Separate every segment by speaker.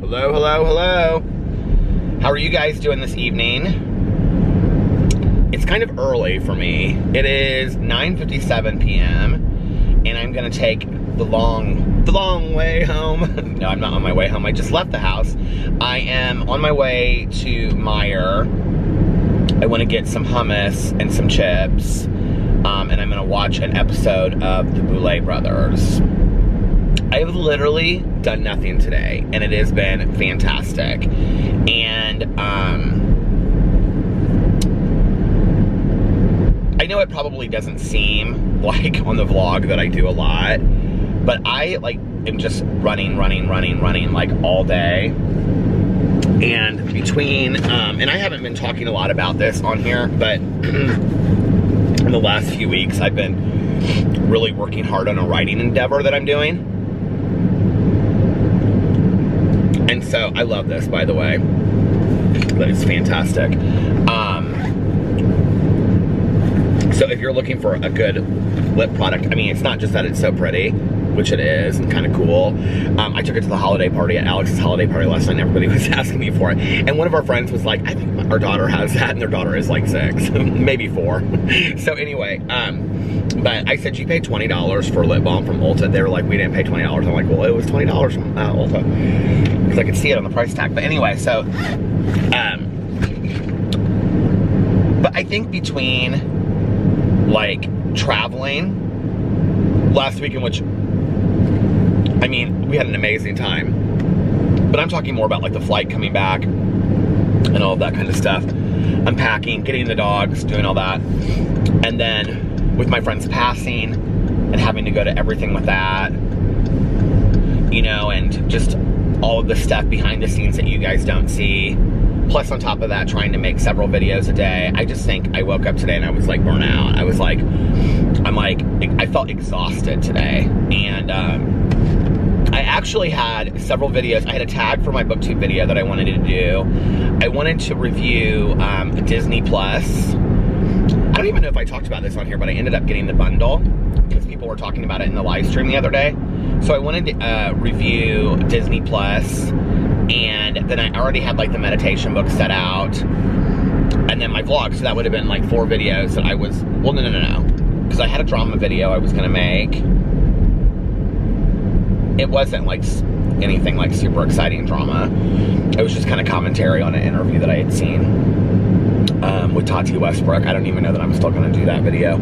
Speaker 1: Hello, hello, hello. How are you guys doing this evening? It's kind of early for me. It is 9:57 p.m. and I'm gonna take the long way home. No, I'm not on my way home. I just left the house. I am on my way to Meijer. I want to get some hummus and some chips, and I'm gonna watch an episode of the Boulet Brothers. I have literally done nothing today, and it has been fantastic. And I know it probably doesn't seem like on the vlog that I do a lot, but I am just running like all day. And between and I haven't been talking a lot about this on here, but in the last few weeks I've been really working hard on a writing endeavor that I'm doing. And so, I love this, by the way. But it's fantastic. So if you're looking for a good lip product, I mean, it's not just that it's so pretty, which it is, and kind of cool. I took it to the holiday party, at Alex's holiday party last night, and everybody was asking me for it. And one of our friends was like, I think our daughter has that, and their daughter is like 6, maybe 4. So anyway, but I said, you paid $20 for lip balm from Ulta. They were like, we didn't pay $20. I'm like, well, it was $20 from Ulta. Because I could see it on the price tag. But anyway, so, but I think between, like, traveling last week, in which, I mean, we had an amazing time. But I'm talking more about, like, the flight coming back and all of that kind of stuff. Unpacking, getting the dogs, doing all that. And then with my friend's passing and having to go to everything with that, you know, and just all of the stuff behind the scenes that you guys don't see. Plus, on top of that, trying to make several videos a day. I just think I woke up today and I was like burnt out. I was like, I felt exhausted today. And I actually had several videos. I had a tag for my BookTube video that I wanted to do. I wanted to review Disney Plus. I don't even know if I talked about this on here, but I ended up getting the bundle because people were talking about it in the live stream the other day. So I wanted to review Disney Plus, and then I already had like the meditation book set out, and then my vlog. So that would have been like 4 videos that I was, well, no. Because I had a drama video I was gonna make. It wasn't like anything like super exciting drama. It was just kind of commentary on an interview that I had seen with Tati Westbrook. I don't even know that I'm still gonna do that video.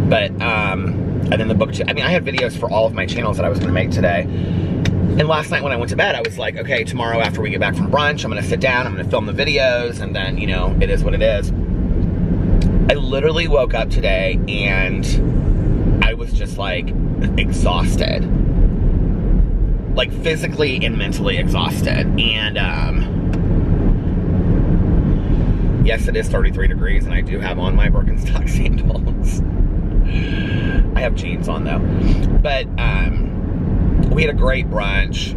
Speaker 1: But, and then the book, I mean, I had videos for all of my channels that I was gonna make today. And last night when I went to bed, I was like, okay, tomorrow after we get back from brunch, I'm gonna sit down, I'm gonna film the videos, and then, you know, it is what it is. I literally woke up today and I was just like exhausted. Like physically and mentally exhausted. And yes, it is 33 degrees and I do have on my Birkenstock sandals. I have jeans on though. But we had a great brunch.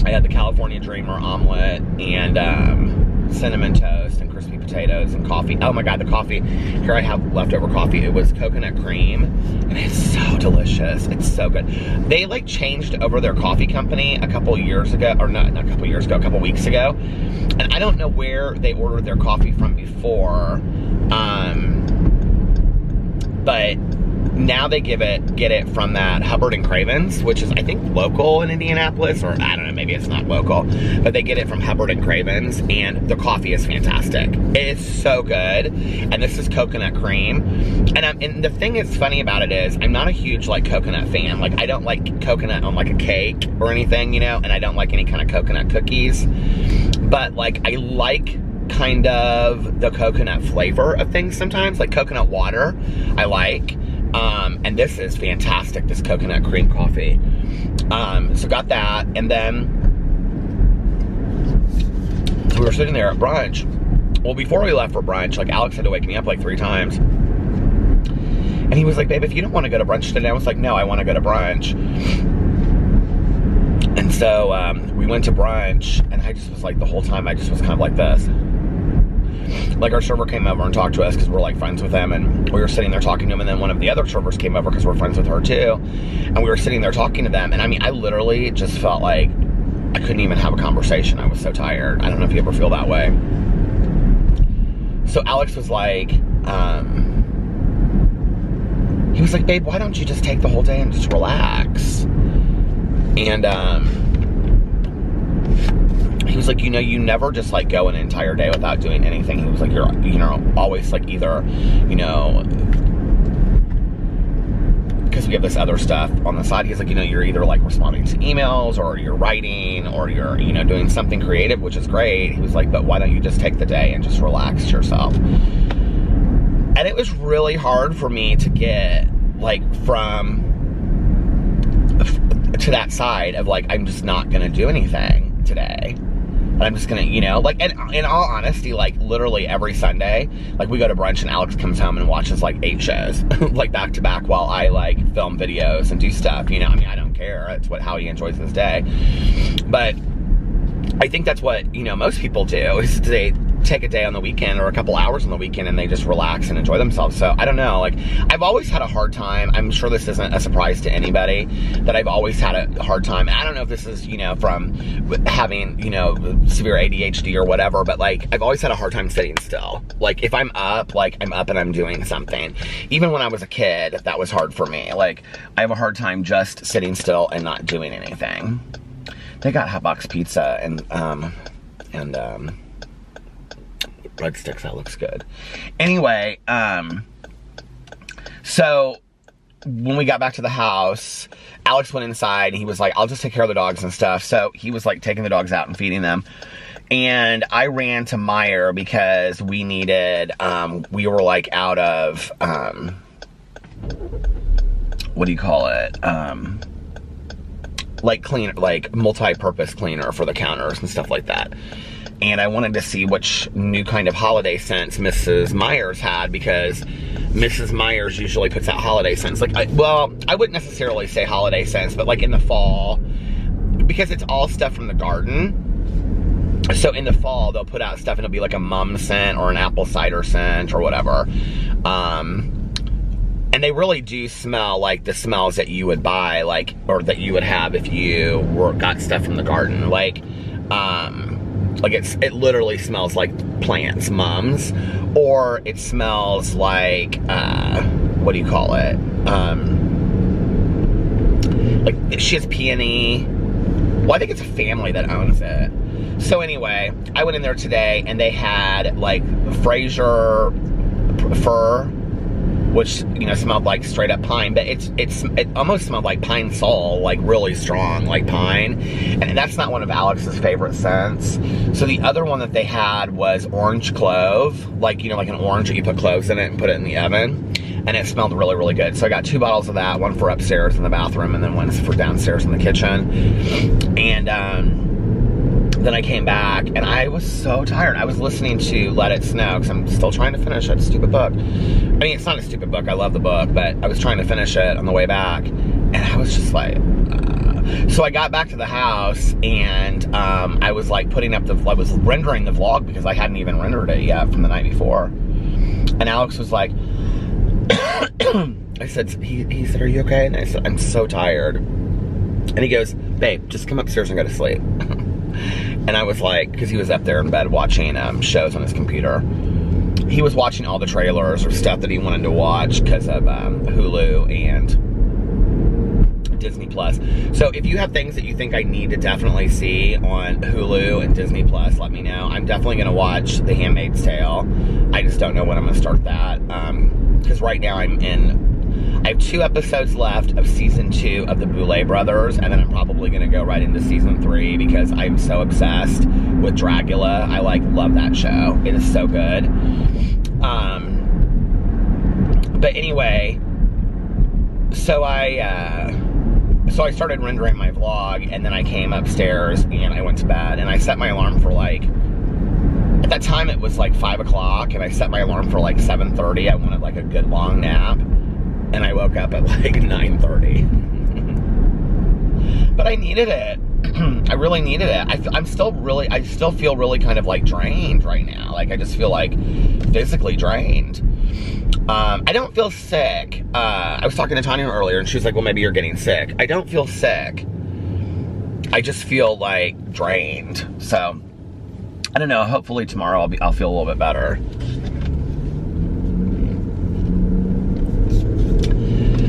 Speaker 1: I had the California Dreamer omelet and cinnamon toast and crispy potatoes and coffee. Oh my God, the coffee. Here I have leftover coffee. It was coconut cream and it's so delicious. It's so good. They like changed over their coffee company a couple years ago, or not a couple years ago, a couple weeks ago. And I don't know where they ordered their coffee from before, but now they get it from that Hubbard and Cravens, which is I think local in Indianapolis, or I don't know, maybe it's not local, but they get it from Hubbard and Cravens, and the coffee is fantastic. It's so good, and this is coconut cream, and the thing that's funny about it is I'm not a huge like coconut fan. Like I don't like coconut on like a cake or anything, you know, and I don't like any kind of coconut cookies, but like I like kind of the coconut flavor of things sometimes, like coconut water I like. And this is fantastic, this coconut cream coffee. So got that, and then we were sitting there at brunch. Well, before we left for brunch, like Alex had to wake me up like 3 times. And he was like, babe, if you don't want to go to brunch today, I was like, no, I want to go to brunch. And so we went to brunch, and I just was like, the whole time I just was kind of like this. Like our server came over and talked to us because we're like friends with them, and we were sitting there talking to him, and then one of the other servers came over because we're friends with her too, and we were sitting there talking to them, and I mean, I literally just felt like I couldn't even have a conversation. I was so tired. I don't know if you ever feel that way. So Alex was like, he was like, babe, why don't you just take the whole day and just relax? And he was like, you know, you never just like go an entire day without doing anything. He was like, you're, you know, always like either, you know, because we have this other stuff on the side. He's like, you know, you're either like responding to emails or you're writing or you're, you know, doing something creative, which is great. He was like, but why don't you just take the day and just relax yourself? And it was really hard for me to get like from to that side of like, I'm just not gonna do anything today. And I'm just gonna, you know, like, and in all honesty, like literally every Sunday, like we go to brunch and Alex comes home and watches like 8 shows, like back to back while I like film videos and do stuff, you know, I mean, I don't care. It's how he enjoys his day. But I think that's what, you know, most people do is they take a day on the weekend or a couple hours on the weekend and they just relax and enjoy themselves. So I don't know, like I've always had a hard time. I'm sure this isn't a surprise to anybody that I've always had a hard time. I don't know if this is, you know, from having, you know, severe ADHD or whatever, but like I've always had a hard time sitting still. Like if I'm up, like I'm up and I'm doing something. Even when I was a kid, that was hard for me. Like I have a hard time just sitting still and not doing anything. They got hot box pizza and breadsticks. That looks good. Anyway, so when we got back to the house, Alex went inside and he was like, I'll just take care of the dogs and stuff. So he was like taking the dogs out and feeding them. And I ran to Meijer because we needed, we were like out of, what do you call it? Like cleaner, like multi-purpose cleaner for the counters and stuff like that. And I wanted to see which new kind of holiday scents Mrs. Meyer's had, because Mrs. Meyer's usually puts out holiday scents. Like, well, I wouldn't necessarily say holiday scents, but like in the fall, because it's all stuff from the garden. So in the fall, they'll put out stuff and it'll be like a mum scent or an apple cider scent or whatever. And they really do smell like the smells that you would buy, like, or that you would have if you got stuff from the garden. Like it literally smells like plants, mums, or it smells like, what do you call it? Like she has peony. Well, I think it's a family that owns it. So anyway, I went in there today and they had like Fraser fir, which, you know, smelled like straight up pine, but it almost smelled like pine sol, like really strong, like pine. And that's not one of Alex's favorite scents. So the other one that they had was orange clove, like, you know, like an orange that you put cloves in it and put it in the oven. And it smelled really, really good. So I got 2 bottles of that, one for upstairs in the bathroom and then one for downstairs in the kitchen. And then I came back and I was so tired. I was listening to Let It Snow because I'm still trying to finish that stupid book. I mean, it's not a stupid book. I love the book, but I was trying to finish it on the way back. And I was just like, So I got back to the house and I was like I was rendering the vlog because I hadn't even rendered it yet from the night before. And Alex was like, I said, he said, are you okay? And I said, I'm so tired. And he goes, babe, just come upstairs and go to sleep. And I was like, because he was up there in bed watching shows on his computer. He was watching all the trailers or stuff that he wanted to watch because of Hulu and Disney Plus. So if you have things that you think I need to definitely see on Hulu and Disney Plus, let me know. I'm definitely going to watch The Handmaid's Tale. I just don't know when I'm going to start that. Because right now I have 2 episodes left of season 2 of the Boulet Brothers, and then I'm probably going to go right into season 3 because I'm so obsessed with Dracula. I love that show. It is so good. But anyway, so I started rendering my vlog, and then I came upstairs and I went to bed, and I set my alarm for at that time it was 5 o'clock, and I set my alarm for 7:30. I wanted a good long nap. And I woke up at 9:30. But I needed it. I really needed it. I still feel really kind of drained right now. I just feel physically drained. I don't feel sick. I was talking to Tanya earlier and she was like, well, maybe you're getting sick. I don't feel sick. I just feel like drained. So I don't know, hopefully tomorrow I'll feel a little bit better.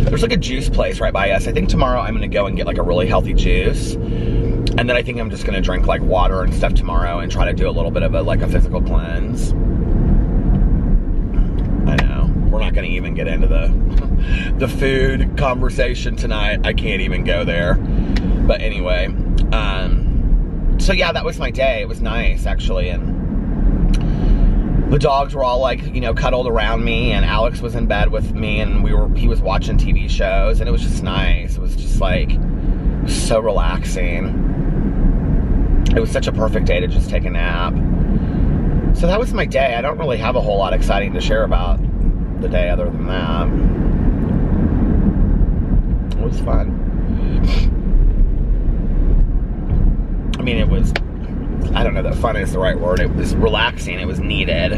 Speaker 1: There's like a juice place right by us. I think tomorrow I'm gonna go and get like a really healthy juice. And then I think I'm just gonna drink like water and stuff tomorrow and try to do a little bit of a physical cleanse. I know, we're not gonna even get into the food conversation tonight. I can't even go there. But anyway, so yeah, that was my day. It was nice, actually, and the dogs were all like, you know, cuddled around me, and Alex was in bed with me, and he was watching TV shows, and it was just nice. It was just like, it was so relaxing. It was such a perfect day to just take a nap. So that was my day. I don't really have a whole lot exciting to share about the day other than that. It was fun. I mean, it was, I don't know that fun is the right word. It was relaxing. It was needed.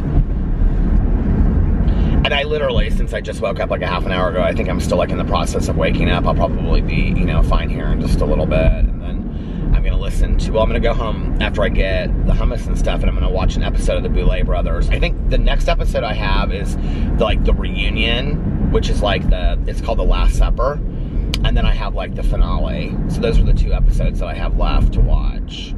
Speaker 1: And I literally, since I just woke up like a half an hour ago, I think I'm still like in the process of waking up. I'll probably be, you know, fine here in just a little bit. And then I'm going to listen to, well, I'm going to go home after I get the hummus and stuff, and I'm going to watch an episode of the Boulet Brothers. I think the next episode I have is the reunion, which is like it's called The Last Supper. And then I have like the finale. So those are the 2 episodes that I have left to watch.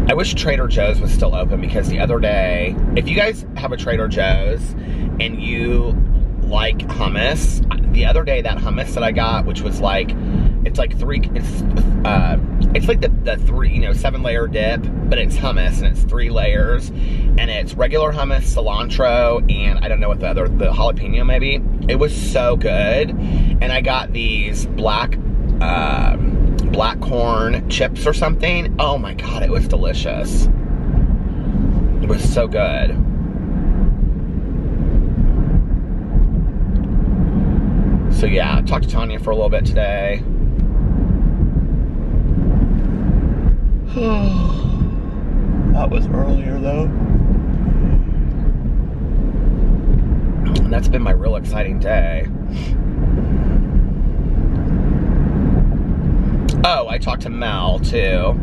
Speaker 1: I wish Trader Joe's was still open, because the other day, if you guys have a Trader Joe's and you like hummus, the other day that hummus that I got, which was like, it's like the 3, you know, 7-layer dip, but it's hummus and it's 3 layers, and it's regular hummus, cilantro, and I don't know what the jalapeno maybe. It was so good. And I got these black corn chips or something. Oh my God, it was delicious. It was so good. So yeah, I talked to Tanya for a little bit today. That was earlier though. And that's been my real exciting day. Oh, I talked to Mel too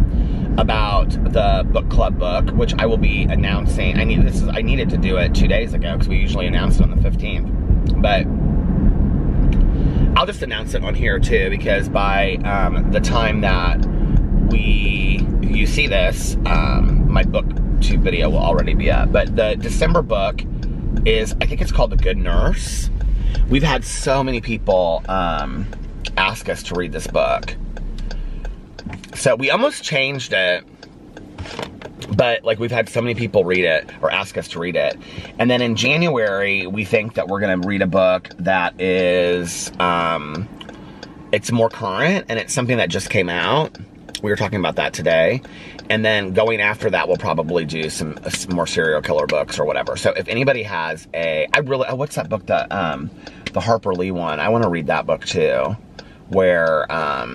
Speaker 1: about the book club book, which I will be announcing. I needed to do it 2 days ago, because we usually announce it on the 15th. But I'll just announce it on here too, because by the time that you see this, my BookTube video will already be up. But the December book is, I think it's called The Good Nurse. We've had so many people ask us to read this book. So we almost changed it, but like we've had so many people read it or ask us to read it. And then in January, we think that we're gonna read a book that is, it's more current, and it's something that just came out. We were talking about that today. And then going after that, we'll probably do some more serial killer books or whatever. So if anybody has what's that book, the Harper Lee one? I want to read that book too, where, I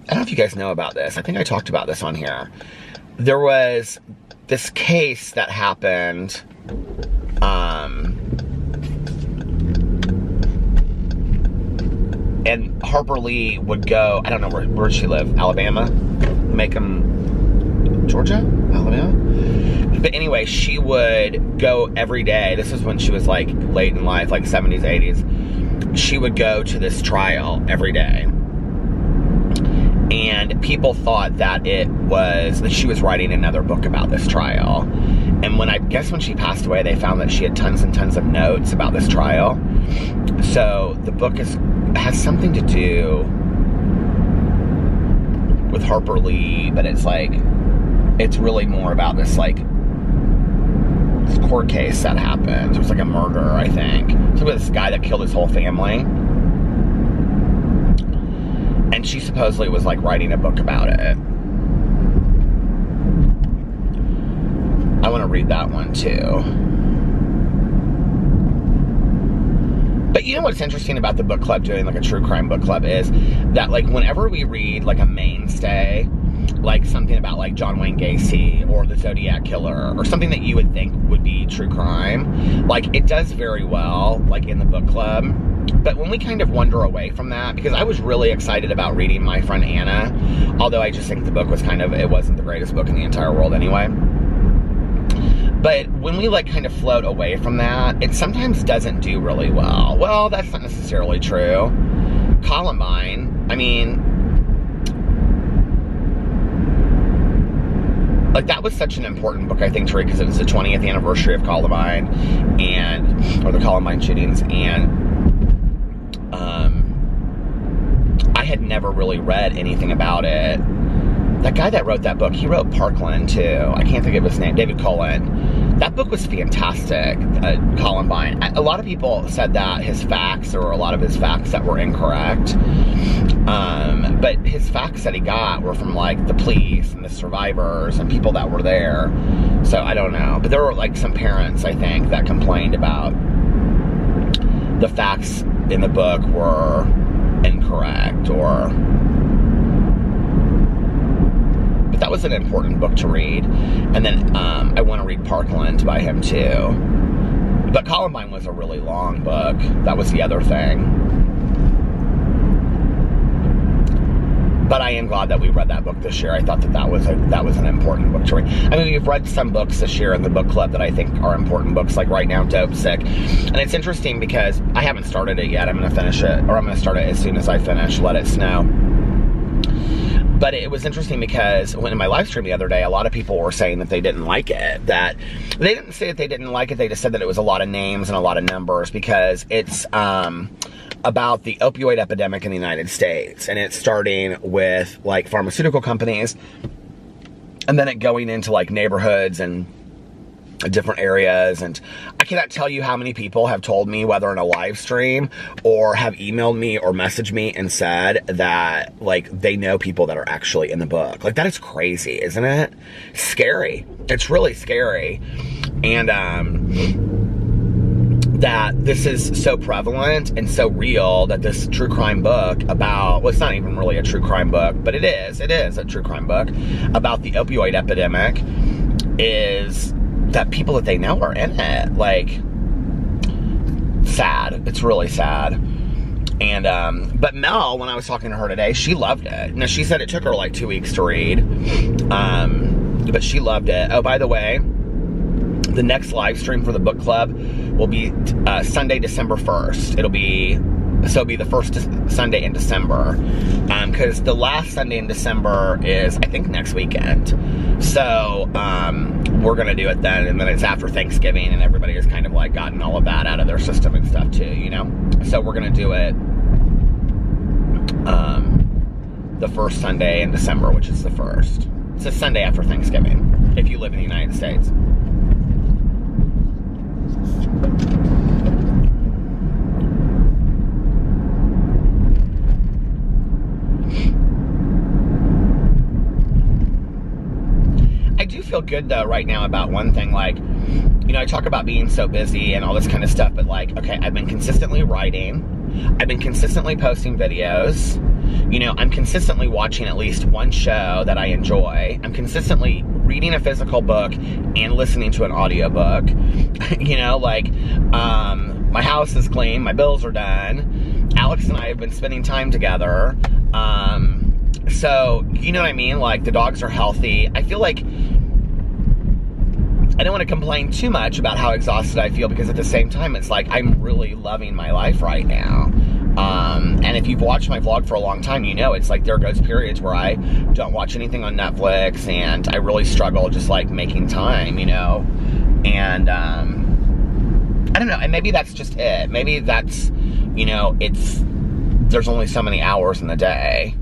Speaker 1: don't know if you guys know about this. I think I talked about this on here. There was this case that happened, and Harper Lee would go, I don't know, where'd she live? Alabama? Georgia? Alabama? But anyway, she would go every day. This is when she was like late in life, like 70s, 80s. She would go to this trial every day. And people thought that she was writing another book about this trial. And when she passed away, they found that she had tons and tons of notes about this trial. So the book has something to do with Harper Lee, but it's really more about this court case that happened. It was like a murder, I think. So this guy that killed his whole family. And she supposedly was like writing a book about it. I want to read that one too. But you know what's interesting about the book club, doing like a true crime book club, is that like whenever we read like a mainstay, like something about like John Wayne Gacy or the Zodiac Killer or something that you would think would be true crime, like it does very well like in the book club. But when we kind of wander away from that, because I was really excited about reading My Friend Anna, although I just think the book was it wasn't the greatest book in the entire world anyway. But when we like kind of float away from that, it sometimes doesn't do really well. Well, that's not necessarily true. Columbine, I mean, like that was such an important book, I think, to read, because it was the 20th anniversary of Columbine, or the Columbine shootings, and I had never really read anything about it. That guy that wrote that book, he wrote Parkland too. I can't think of his name, David Cullen. That book was fantastic, Columbine. A lot of people said that his facts, there were a lot of his facts that were incorrect. But his facts that he got were from like the police and the survivors and people that were there. So I don't know. But there were like some parents, I think, that complained about the facts in the book were incorrect, but that was an important book to read. And then I want to read Parkland by him too. But Columbine was a really long book. That was the other thing. But I am glad that we read that book this year. I thought that was an important book to read. I mean, we've read some books this year in the book club that I think are important books, like right now, Dope Sick. And it's interesting because I haven't started it yet. I'm going to finish it, or I'm going to start it as soon as I finish Let It Snow. But it was interesting because when in my live stream the other day, a lot of people were saying that they didn't like it. That they didn't say that they didn't like it. They just said that it was a lot of names and a lot of numbers, because it's about the opioid epidemic in the United States. And it's starting with like pharmaceutical companies, and then it going into like neighborhoods and different areas. And I cannot tell you how many people have told me, whether in a live stream or have emailed me or messaged me and said that like they know people that are actually in the book. Like, that is crazy, isn't it? Scary. It's really scary. And that this is so prevalent and so real, that this true crime book about, well, it's not even really a true crime book, but it is a true crime book about the opioid epidemic, is that people that they know are in it. Like, sad. It's really sad. And but Mel, when I was talking to her today, she loved it. Now, she said it took her like 2 weeks to read, but she loved it. Oh, by the way, the next live stream for the book club will be Sunday, December 1st. It'll be the first Sunday in December, because the last Sunday in December is, I think, next weekend. So we're gonna do it then, and then it's after Thanksgiving, and everybody has kind of like gotten all of that out of their system and stuff too, you know. So we're gonna do it the first Sunday in December, which is the 1st. It's a Sunday after Thanksgiving, if you live in the United States. I do feel good though right now about one thing. Like, you know, I talk about being so busy and all this kind of stuff, but like, okay, I've been consistently writing. I've been consistently posting videos. You know, I'm consistently watching at least one show that I enjoy. I'm consistently reading a physical book and listening to an audiobook. You know, like, my house is clean, my bills are done. Alex and I have been spending time together. So, you know what I mean? Like, the dogs are healthy. I feel like I don't want to complain too much about how exhausted I feel, because at the same time, it's like I'm really loving my life right now. And if you've watched my vlog for a long time, you know it's like there goes periods where I don't watch anything on Netflix, and I really struggle just like making time, you know. And I don't know, and maybe that's just it. Maybe that's, you know, there's only so many hours in the day.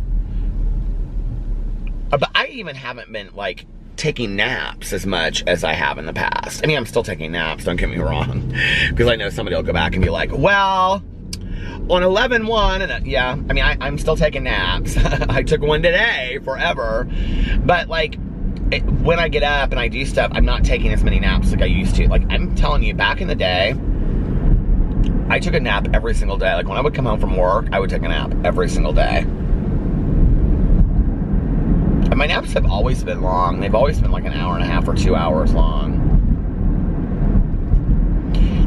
Speaker 1: But I even haven't been like taking naps as much as I have in the past. I mean, I'm still taking naps, don't get me wrong, because I know somebody will go back and be like, well, on 11/1, and yeah, I mean, I'm still taking naps. I took one today, forever. But like, when I get up and I do stuff, I'm not taking as many naps like I used to. Like, I'm telling you, back in the day, I took a nap every single day. Like, when I would come home from work, I would take a nap every single day. And my naps have always been long. They've always been like an hour and a half or 2 hours long.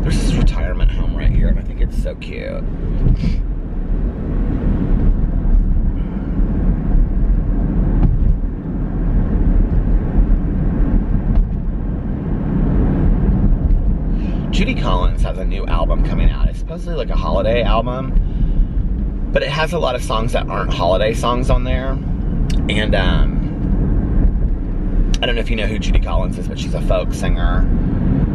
Speaker 1: There's this retirement home right here, and I think it's so cute. Judy Collins has a new album coming out. It's supposedly like a holiday album, but it has a lot of songs that aren't holiday songs on there. And I don't know if you know who Judy Collins is, but she's a folk singer.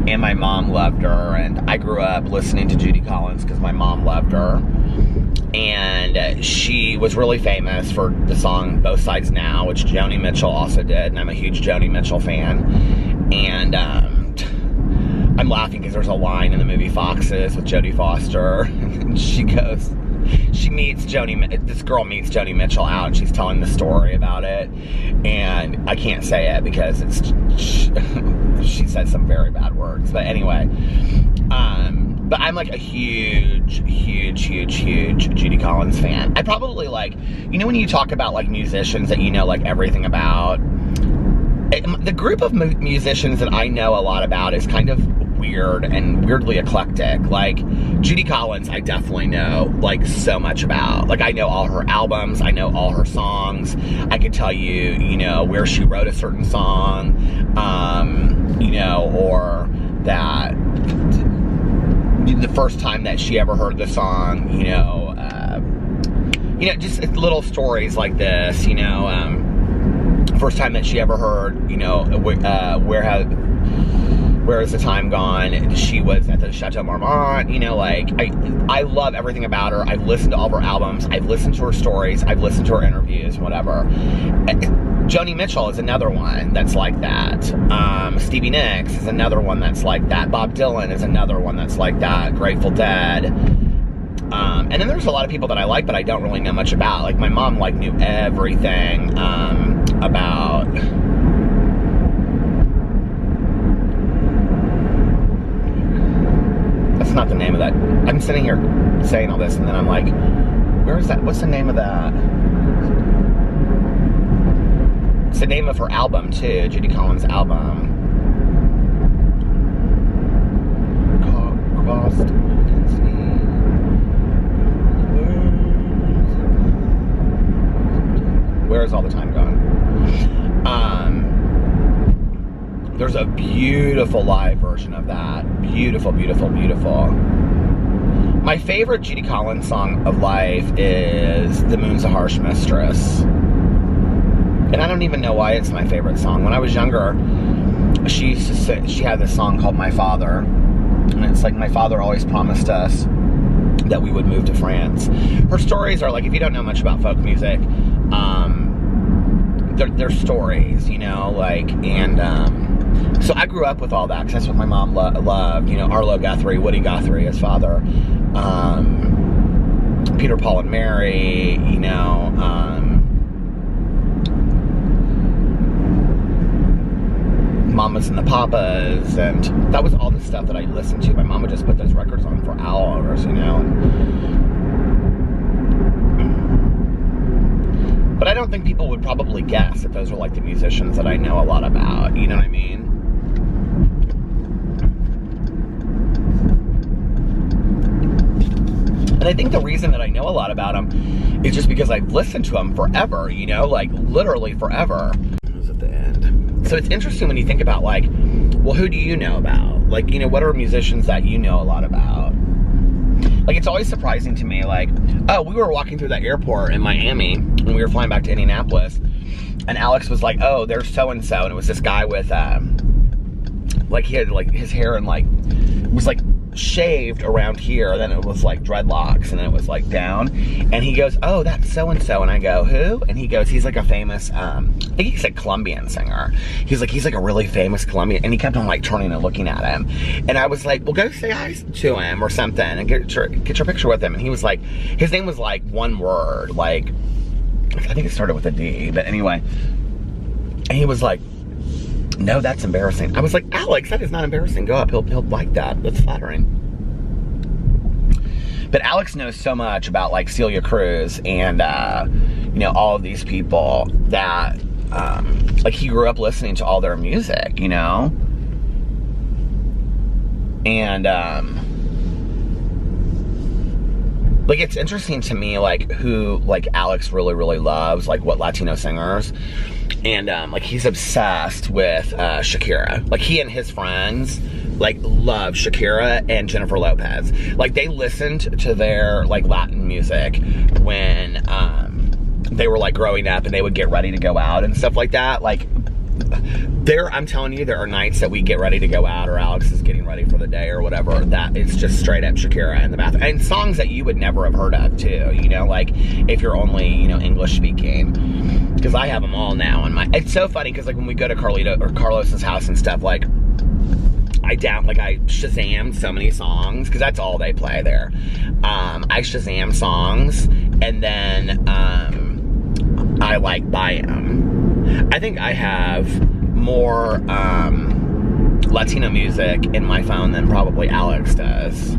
Speaker 1: And my mom loved her, and I grew up listening to Judy Collins because my mom loved her. And she was really famous for the song Both Sides Now, which Joni Mitchell also did, and I'm a huge Joni Mitchell fan. And I'm laughing because there's a line in the movie Foxes with Jodie Foster, and she goes, this girl meets Joni Mitchell out, and she's telling the story about it, and I can't say it because she said some very bad words, but anyway, but I'm like a huge Judy Collins fan. I probably like, you know when you talk about like musicians that you know like everything about, the group of musicians that I know a lot about is kind of weird and weirdly eclectic. Like Judy Collins, I definitely know like so much about. Like I know all her albums, I know all her songs. I could tell you, you know, where she wrote a certain song, you know, or that the first time that she ever heard the song, you know, just little stories like this, you know, first time that she ever heard, you know, Where Has the Time Gone? She was at the Chateau Marmont, you know, like, I love everything about her. I've listened to all of her albums. I've listened to her stories. I've listened to her interviews, whatever. Joni Mitchell is another one that's like that. Stevie Nicks is another one that's like that. Bob Dylan is another one that's like that. Grateful Dead. And then there's a lot of people that I like, but I don't really know much about. Like, my mom, like, knew everything, about... That's not the name of that. I'm sitting here saying all this, and then I'm like, where is that? What's the name of that? It's the name of her album, too. Judy Collins' album. Where's All the Time Gone? There's a beautiful live version of that. Beautiful, beautiful, beautiful. My favorite Judy Collins song of life is The Moon's a Harsh Mistress. And I don't even know why it's my favorite song. When I was younger, she had this song called My Father. And it's like, my father always promised us that we would move to France. Her stories are like, if you don't know much about folk music, they're stories, you know, like, and so I grew up with all that because that's what my mom loved, you know, Arlo Guthrie, Woody Guthrie, his father, Peter, Paul, and Mary, you know, Mamas and the Papas, and that was all the stuff that I listened to. My mom would just put those records on for hours, you know. But I don't think people would probably guess that those are like the musicians that I know a lot about, you know what I mean? And I think the reason that I know a lot about them is just because I've listened to them forever, you know, like literally forever. It was at the end. So it's interesting when you think about like, well, who do you know about? Like, you know, what are musicians that you know a lot about? Like, it's always surprising to me, like, oh, we were walking through that airport in Miami when we were flying back to Indianapolis, and Alex was like, oh, there's so-and-so, and it was this guy with, like, he had, like, his hair and, like, it was, like, shaved around here, and then it was, like, dreadlocks, and then it was, like, down, and he goes, oh, that's so-and-so, and I go, who? And he goes, he's, like, a famous, I think he's a Colombian singer. He's like a really famous Colombian, and he kept on, like, turning and looking at him, and I was like, well, go say hi to him or something, and get your picture with him, and he was like, his name was, like, one word, like, I think it started with a D, but anyway, and he was like, no, that's embarrassing. I was like, Alex, that is not embarrassing. Go up, he'll like that. That's flattering. But Alex knows so much about like Celia Cruz and you know, all of these people that like he grew up listening to all their music, you know? And like, it's interesting to me, like, who, like, Alex really, really loves, like, what Latino singers. And, like, he's obsessed with Shakira. Like, he and his friends, like, love Shakira and Jennifer Lopez. Like, they listened to their, like, Latin music when they were, like, growing up, and they would get ready to go out and stuff like that. Like, I'm telling you, there are nights that we get ready to go out, or Alex is getting ready for the day or whatever, that it's just straight up Shakira in the bathroom. And songs that you would never have heard of too, you know, like if you're only, you know, English speaking. Because I have them all now in it's so funny because like when we go to Carlito or Carlos's house and stuff, like I Shazam so many songs because that's all they play there. I Shazam songs, and then I like buy them. I think I have more Latino music in my phone than probably Alex does.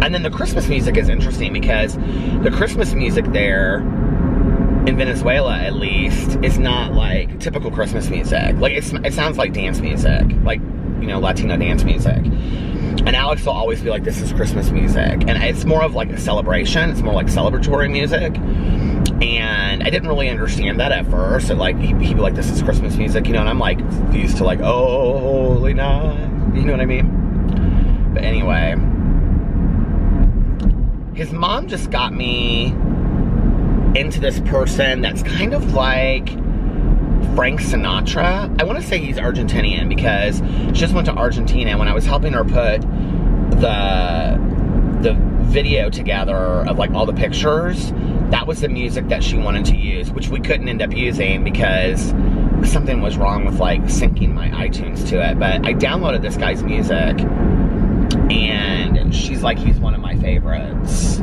Speaker 1: And then the Christmas music is interesting because the Christmas music there, in Venezuela at least, is not like typical Christmas music. Like it sounds like dance music, like, you know, Latino dance music. And Alex will always be like, this is Christmas music. And it's more of like a celebration. It's more like celebratory music. And I didn't really understand that at first. And like, he'd be like, this is Christmas music, you know, and I'm like used to like, oh, holy night. You know what I mean? But anyway, his mom just got me into this person that's kind of like Frank Sinatra. I want to say he's Argentinian because she just went to Argentina, and when I was helping her put the video together of like all the pictures, that was the music that she wanted to use, which we couldn't end up using because something was wrong with like syncing my iTunes to it. But I downloaded this guy's music, and she's like, he's one of my favorites.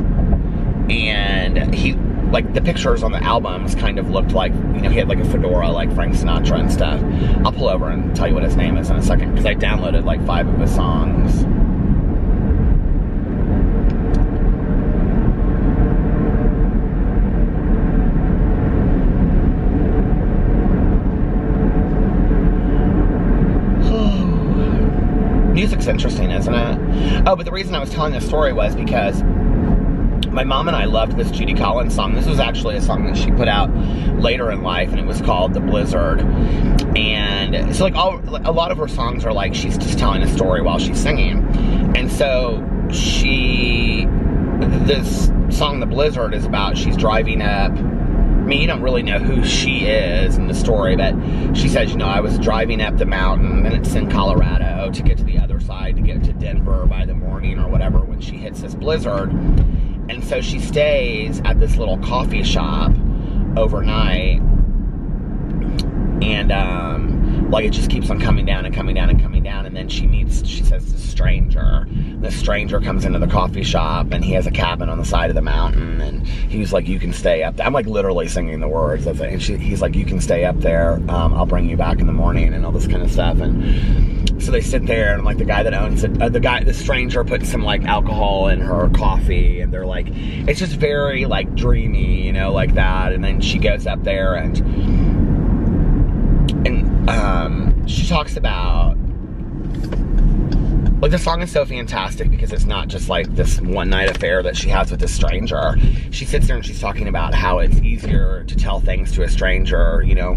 Speaker 1: And he, like, the pictures on the albums kind of looked like, you know, he had like a fedora like Frank Sinatra and stuff. I'll pull over and tell you what his name is in a second, because I downloaded like 5 of his songs. Music's interesting, isn't it? Oh, but the reason I was telling this story was because my mom and I loved this Judy Collins song. This was actually a song that she put out later in life, and it was called The Blizzard. And so like a lot of her songs are like she's just telling a story while she's singing. And so this song The Blizzard is about, she's driving up, I mean, you don't really know who she is in the story, but she says, you know, I was driving up the mountain, and it's in Colorado, to get to the other side, to get to Denver by the morning or whatever, when she hits this blizzard. And so she stays at this little coffee shop overnight, and like it just keeps on coming down and coming down and coming down, and then she meets, she says, this stranger. The stranger comes into the coffee shop, and he has a cabin on the side of the mountain, and he's like, you can stay up there. I'm like literally singing the words of it, and he's like, you can stay up there, I'll bring you back in the morning, and all this kind of stuff. And so they sit there, and like the guy that owns it, the stranger puts some like alcohol in her coffee, and they're like, it's just very like dreamy, you know, like that. And then she goes up there, and she talks about, like, the song is so fantastic because it's not just like this one night affair that she has with this stranger. She sits there and she's talking about how it's easier to tell things to a stranger, you know,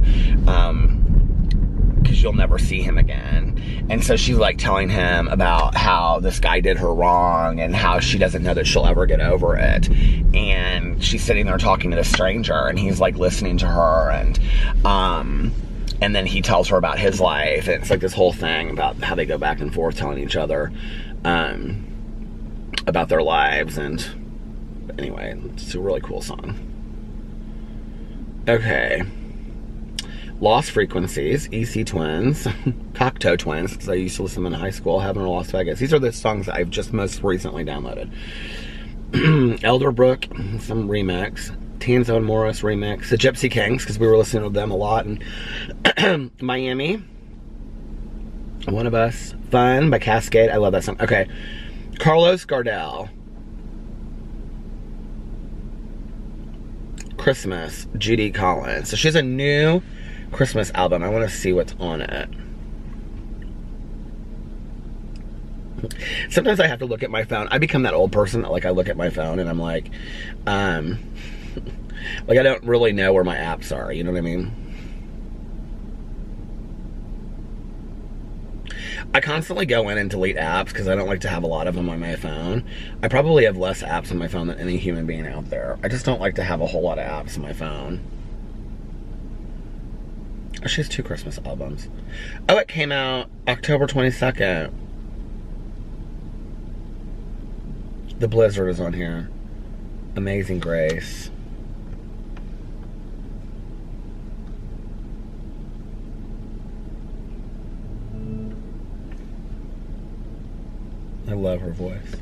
Speaker 1: because you'll never see him again. And so she's like telling him about how this guy did her wrong, and how she doesn't know that she'll ever get over it. And she's sitting there talking to the stranger, and he's like listening to her, and then he tells her about his life. And it's like this whole thing about how they go back and forth telling each other about their lives. And anyway, it's a really cool song. Okay. Lost Frequencies, EC Twins, Cocteau Twins, because I used to listen to them in high school, Heaven or Las Vegas. These are the songs that I've just most recently downloaded. Elderbrook, some remix. Tanzo and Morris remix. The Gypsy Kings, because we were listening to them a lot. And Miami, One of Us. Fun by Cascade. I love that song. Okay. Carlos Gardel. Christmas, Judy Collins. So she has a new Christmas album. I want to see what's on it. Sometimes I have to look at my phone. I become that old person that, like, I look at my phone and I'm like, like, I don't really know where my apps are, you know what I mean? I constantly go in and delete apps because I don't like to have a lot of them on my phone. I probably have less apps on my phone than any human being out there. I just don't like to have a whole lot of apps on my phone. Oh, she has 2 Christmas albums. Oh, it came out October 22nd. The Blizzard is on here. Amazing Grace. I love her voice.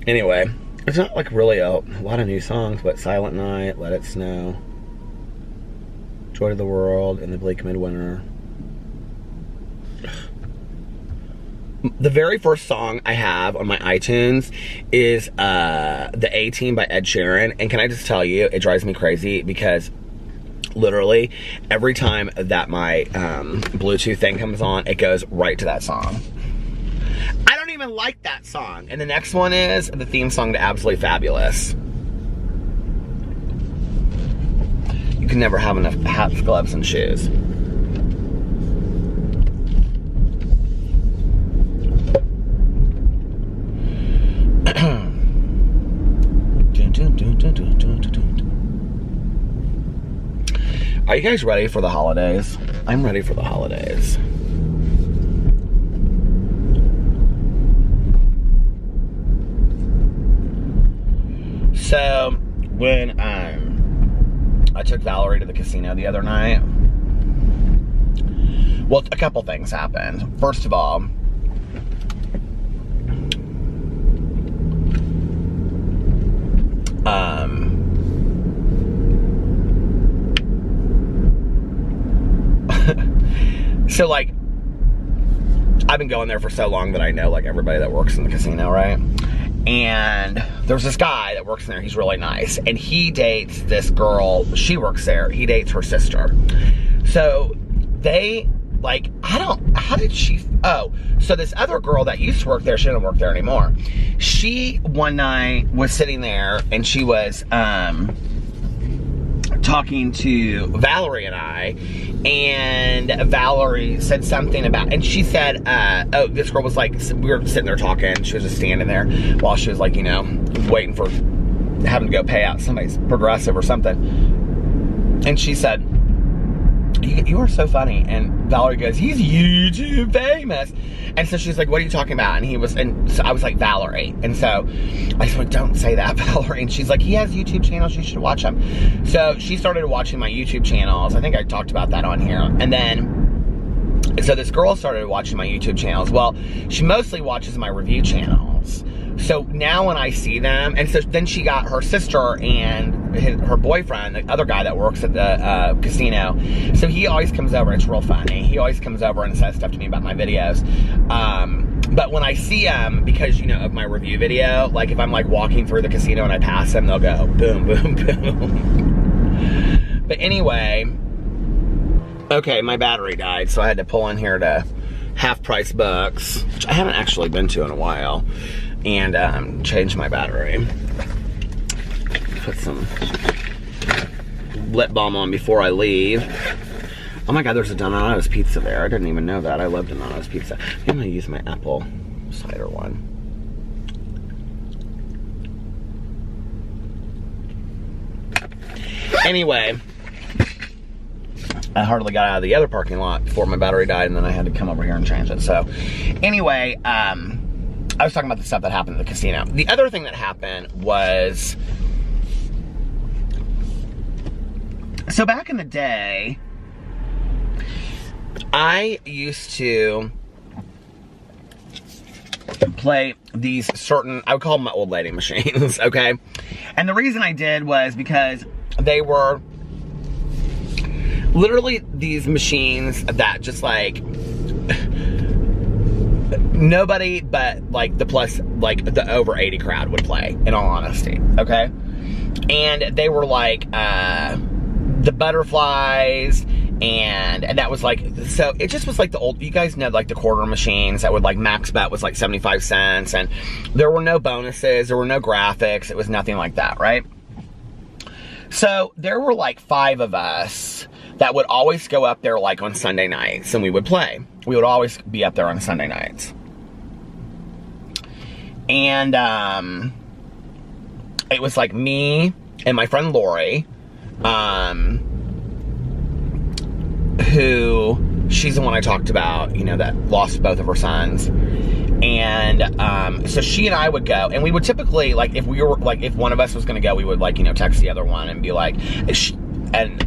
Speaker 1: Anyway, it's not like really a lot of new songs, but Silent Night, Let It Snow, Joy to the World, and The Bleak Midwinter. The very first song I have on my iTunes is The A-Team by Ed Sheeran. And can I just tell you, it drives me crazy because literally every time that my Bluetooth thing comes on, it goes right to that song. I don't even like that song. And the next one is the theme song to Absolutely Fabulous. You can never have enough hats, gloves, and shoes. Are you guys ready for the holidays? I'm ready for the holidays. So, when I took Valerie to the casino the other night, well, a couple things happened. First of all, so, like, I've been going there for so long that I know, like, everybody that works in the casino, right? And there's this guy that works in there. He's really nice. And he dates this girl. She works there. He dates her sister. So they, like, how did she, so this other girl that used to work there, she doesn't work there anymore. She, one night, was sitting there and she was, talking to Valerie and I, and Valerie said something about, and she said, oh, this girl was like, we were sitting there talking, she was just standing there while she was, like, you know, waiting for having to go pay out somebody's Progressive or something, and she said, you are so funny. And Valerie goes, he's YouTube famous. And so she's like, what are you talking about? And so I was like, Valerie. And so I said, like, don't say that, Valerie. And she's like, he has YouTube channels, you should watch them. So she started watching my YouTube channels. I think I talked about that on here. And then, so this girl started watching my YouTube channels. Well, she mostly watches my review channels. So now when I see them, and so then she got her sister and her boyfriend, the other guy that works at the casino. So he always comes over, it's real funny. He always comes over and says stuff to me about my videos. But when I see him, because, you know, of my review video, like if I'm like walking through the casino and I pass them, they'll go boom, boom, boom. But anyway, okay, my battery died, so I had to pull in here to Half Price Bucks, which I haven't actually been to in a while, and change my battery. Put some lip balm on before I leave. Oh my God, there's a Donato's pizza there. I didn't even know that. I love Donato's pizza. I'm gonna use my apple cider one. Anyway, I hardly got out of the other parking lot before my battery died, and then I had to come over here and change it. So anyway, I was talking about the stuff that happened at the casino. The other thing that happened was, so back in the day, I used to play these certain, I would call them my old lady machines, okay? And the reason I did was because they were literally these machines that just like, nobody but like the over 80 crowd would play, in all honesty, okay? And they were like the butterflies And that was like, so it just was like the old, you guys know, like the quarter machines that would like max bet was like 75 cents, and there were no bonuses, there were no graphics, it was nothing like that, right? So there were like 5 of us that would always go up there like on Sunday nights, and we would play. We would always be up there on Sunday nights. And it was like me and my friend Lori, who, she's the one I talked about, you know, that lost both of her sons. And so she and I would go, and we would typically, like, if we were, like, if one of us was gonna go, we would, like, you know, text the other one and be like, and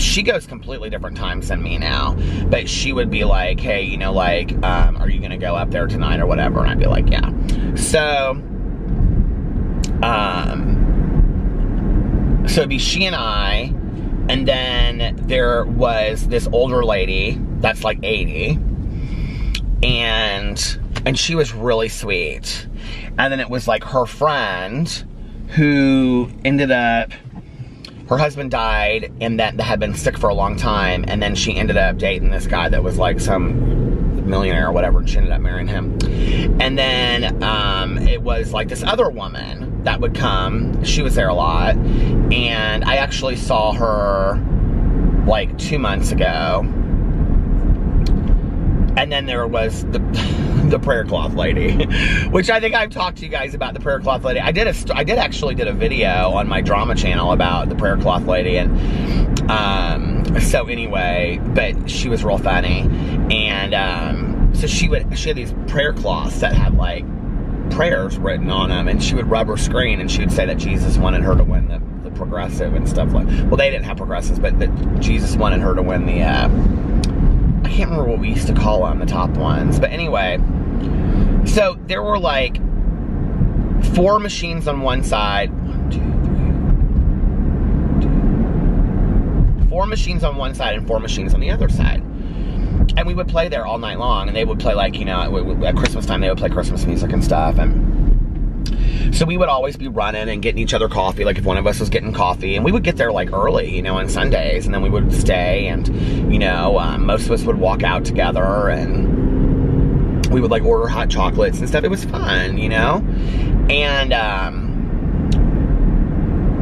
Speaker 1: she goes completely different times than me now, but she would be like, hey, you know, like, are you gonna go up there tonight or whatever? And I'd be like, yeah. So so it'd be she and I, and then there was this older lady that's like 80, and she was really sweet. And then it was like her friend who ended up, her husband died, and that had been sick for a long time, and then she ended up dating this guy that was like some millionaire or whatever, and she ended up marrying him. And then it was like this other woman that would come, she was there a lot, and I actually saw her like 2 months ago. And then there was the prayer cloth lady, which I think I've talked to you guys about the prayer cloth lady. I did actually did a video on my drama channel about the prayer cloth lady, and so anyway, but she was real funny, and so she had these prayer cloths that had like prayers written on them, and she would rub her screen, and she would say that Jesus wanted her to win the progressive and stuff like. Well, they didn't have progressives, but that Jesus wanted her to win the. I can't remember what we used to call them, the top ones. But anyway, so there were like 4 machines on one side. 4 machines on one side and 4 machines on the other side. And we would play there all night long. And they would play like, you know, at Christmas time, they would play Christmas music and stuff. And so we would always be running and getting each other coffee, like if one of us was getting coffee, and we would get there like early, you know, on Sundays, and then we would stay, and, you know, most of us would walk out together, and we would like order hot chocolates and stuff. It was fun, you know, and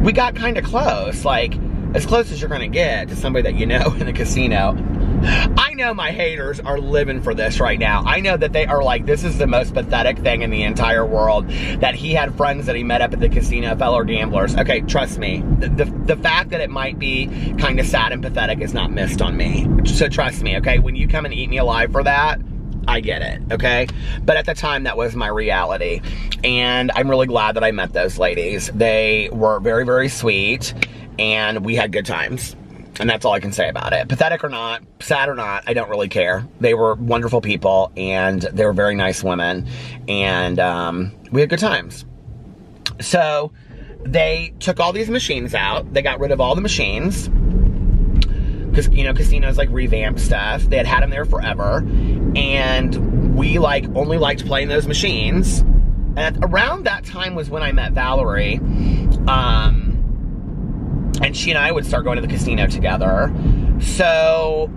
Speaker 1: we got kind of close, like as close as you're gonna get to somebody that you know in the casino. I know my haters are living for this right now. I know that they are like, this is the most pathetic thing in the entire world, that he had friends that he met up at the casino, fellow gamblers. Okay, trust me. The fact that it might be kind of sad and pathetic is not missed on me. So trust me, okay? When you come and eat me alive for that, I get it, okay? But at the time, that was my reality. And I'm really glad that I met those ladies. They were very, very sweet, and we had good times. And that's all I can say about it. Pathetic or not, sad or not, I don't really care. They were wonderful people, and they were very nice women, and we had good times. So they took all these machines out. They got rid of all the machines, because, you know, casinos like revamp stuff. They had them there forever, and we like only liked playing those machines. And around that time was when I met Valerie. And she and I would start going to the casino together. So,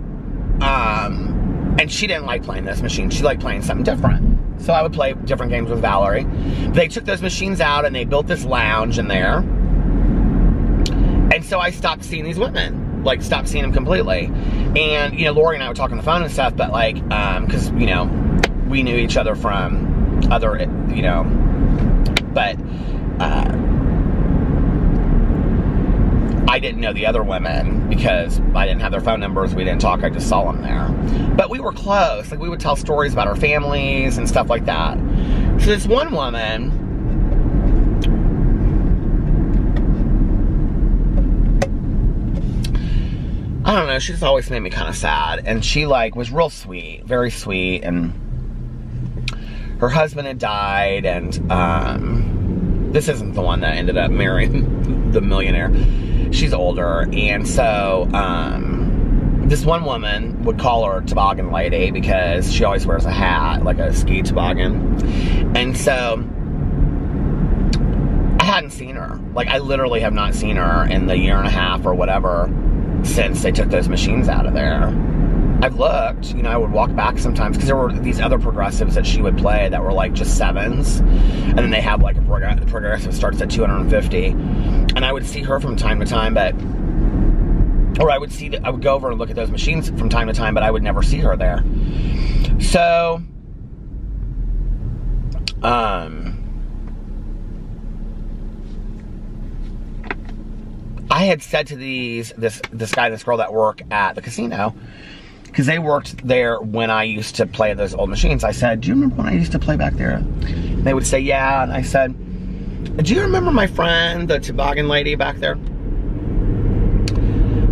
Speaker 1: and she didn't like playing those machines. She liked playing something different. So I would play different games with Valerie. They took those machines out, and they built this lounge in there. And so I stopped seeing these women. Like, stopped seeing them completely. And, you know, Lori and I would talk on the phone and stuff, but like, because, you know, we knew each other from other, you know, but, I didn't know the other women because I didn't have their phone numbers. We didn't talk. I just saw them there. But we were close. Like, we would tell stories about our families and stuff like that. So this one woman, I don't know, she just always made me kind of sad. And she, like, was real sweet, very sweet. And her husband had died. And this isn't the one that ended up marrying the millionaire. She's older, and so this one woman would call her toboggan lady because she always wears a hat, like a ski toboggan. And so I hadn't seen her. Like, I literally have not seen her in the 1.5 years or whatever since they took those machines out of there. I've looked, I would walk back sometimes because there were these other progressives that she would play that were like just 7s, and then they have like a progressive starts at 250, and I would see her from time to time, or I would go over and look at those machines from time to time, but I would never see her there. So, I had said to this guy and this girl that work at the casino, because they worked there when I used to play those old machines. I said, do you remember when I used to play back there? And they would say, yeah. And I said, do you remember my friend, the toboggan lady back there?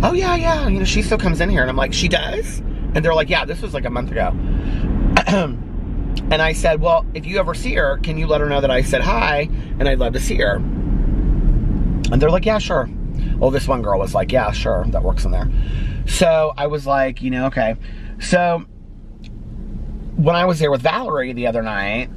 Speaker 1: Oh, yeah. She still comes in here. And I'm like, she does? And they're like, yeah, this was like a month ago. And I said, well, if you ever see her, can you let her know that I said hi and I'd love to see her? And they're like, yeah, sure. Well, this one girl was like, yeah, sure, that works in there. So I was like, okay. So when I was there with Valerie the other night,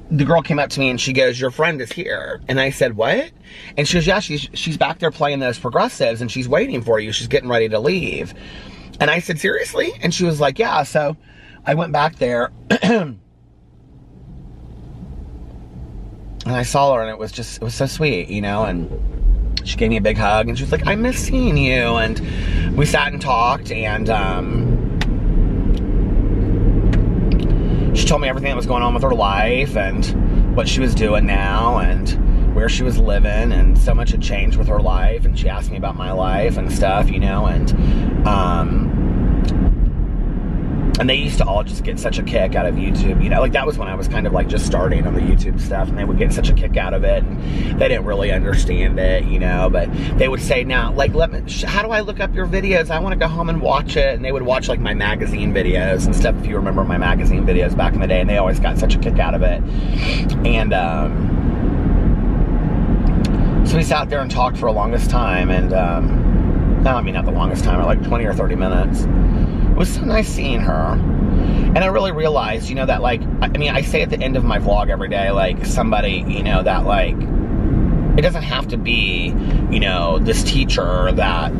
Speaker 1: the girl came up to me and she goes, your friend is here. And I said, what? And she goes, yeah, she's back there playing those progressives and she's waiting for you. She's getting ready to leave. And I said, seriously? And she was like, yeah. So I went back there and I saw her, and it was so sweet, and she gave me a big hug, and she was like, I miss seeing you. And we sat and talked, and she told me everything that was going on with her life and what she was doing now and where she was living, and so much had changed with her life. And she asked me about my life and stuff, and they used to all just get such a kick out of YouTube, like that was when I was kind of like just starting on the YouTube stuff, and they would get such a kick out of it, and they didn't really understand it, but they would say, now, like, how do I look up your videos? I want to go home and watch it. And they would watch like my magazine videos and stuff, if you remember my magazine videos back in the day, and they always got such a kick out of it. And so we sat there and talked for the longest time, and no, I mean not the longest time, like 20 or 30 minutes. It was so nice seeing her. And I really realized, that like, I say at the end of my vlog every day, like somebody, that like, it doesn't have to be, this teacher that,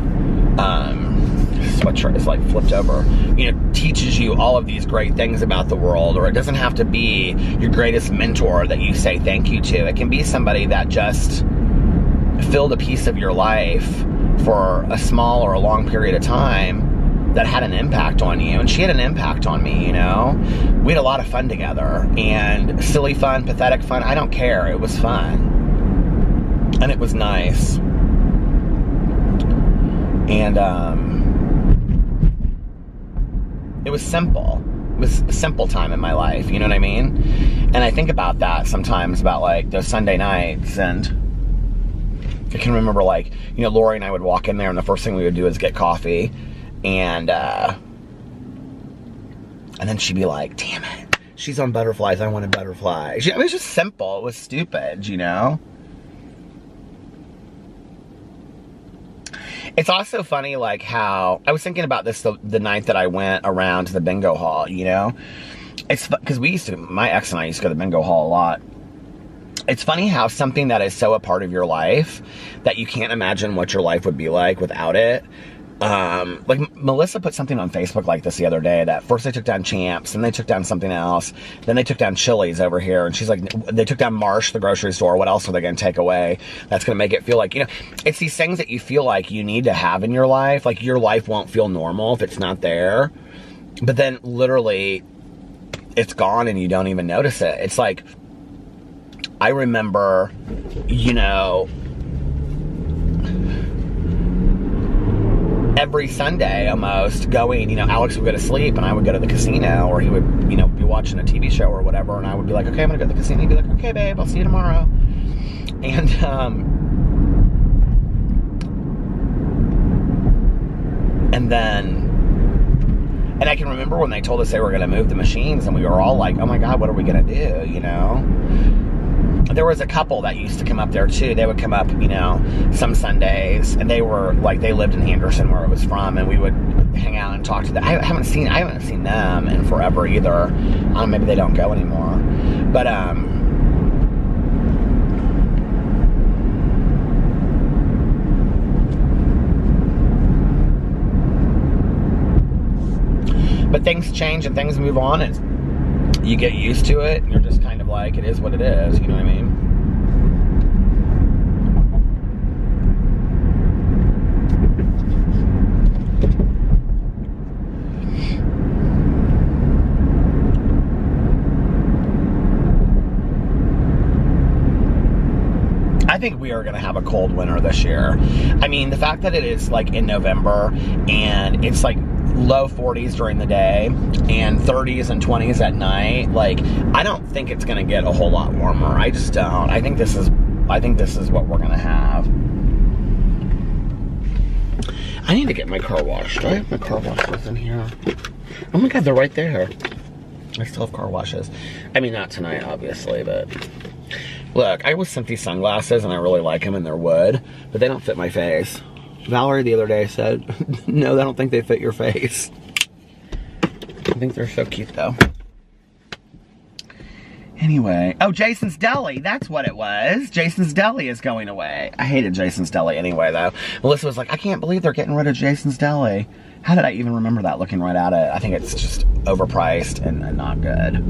Speaker 1: sweatshirt is like flipped over, teaches you all of these great things about the world, or it doesn't have to be your greatest mentor that you say thank you to. It can be somebody that just filled a piece of your life for a small or a long period of time that had an impact on you. And she had an impact on me, We had a lot of fun together, and silly fun, pathetic fun, I don't care. It was fun. And it was nice. And it was simple. It was a simple time in my life, you know what I mean? And I think about that sometimes, about like those Sunday nights, and I can remember like, Lori and I would walk in there, and the first thing we would do is get coffee. And then she'd be like, damn it, she's on butterflies, I wanted butterflies. It was just simple, it was stupid, It's also funny, like how, I was thinking about this the night that I went around to the bingo hall, It's because my ex and I used to go to the bingo hall a lot. It's funny how something that is so a part of your life that you can't imagine what your life would be like without it. Like Melissa put something on Facebook like this the other day, that first they took down Champs, then they took down something else, then they took down Chili's over here, and she's like, they took down Marsh, the grocery store, what else are they going to take away that's going to make it feel like, it's these things that you feel like you need to have in your life. Like your life won't feel normal if it's not there, but then literally it's gone and you don't even notice it. It's like, I remember, every Sunday almost going, Alex would go to sleep and I would go to the casino, or he would, be watching a TV show or whatever, and I would be like, okay, I'm gonna go to the casino. He'd be like, okay, babe, I'll see you tomorrow. And and I can remember when they told us they were gonna move the machines, and we were all like, oh my God, what are we gonna do, There was a couple that used to come up there too. They would come up, some Sundays, and they were like, they lived in Anderson, where it was from, and we would hang out and talk to them. I haven't seen them in forever either. Maybe they don't go anymore. But But things change and things move on, and you get used to it, and you're just kind of like, it is what it is, you know what I mean? I think we are going to have a cold winter this year. I mean, the fact that it is like in November and it's like low 40s during the day and 30s and 20s at night, like, I don't think it's going to get a whole lot warmer. I just don't. I think this is what we're going to have. I need to get my car washed. Do I have my car washes in here? Oh my God, they're right there. I still have car washes. I mean, not tonight, obviously, but... Look, I was sent these sunglasses and I really like them and they're wood, but they don't fit my face. Valerie the other day said, no, I don't think they fit your face. I think they're so cute though. Anyway, oh, Jason's Deli, that's what it was. Jason's Deli is going away. I hated Jason's Deli anyway though. Melissa was like, I can't believe they're getting rid of Jason's Deli. How did I even remember that looking right at it? I think it's just overpriced and not good.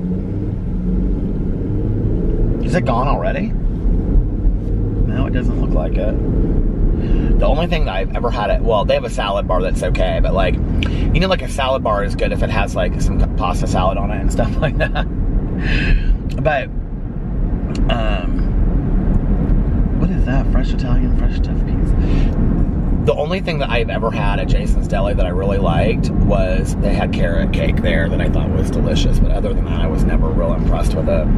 Speaker 1: Is it gone already? No, it doesn't look like it. The only thing that I've ever had it, well, they have a salad bar that's okay, but like, you know, like a salad bar is good if it has like some pasta salad on it and stuff like that. But, what is that? Fresh Italian, fresh stuffed peas. The only thing that I've ever had at Jason's Deli that I really liked was they had carrot cake there that I thought was delicious, but other than that, I was never real impressed with it.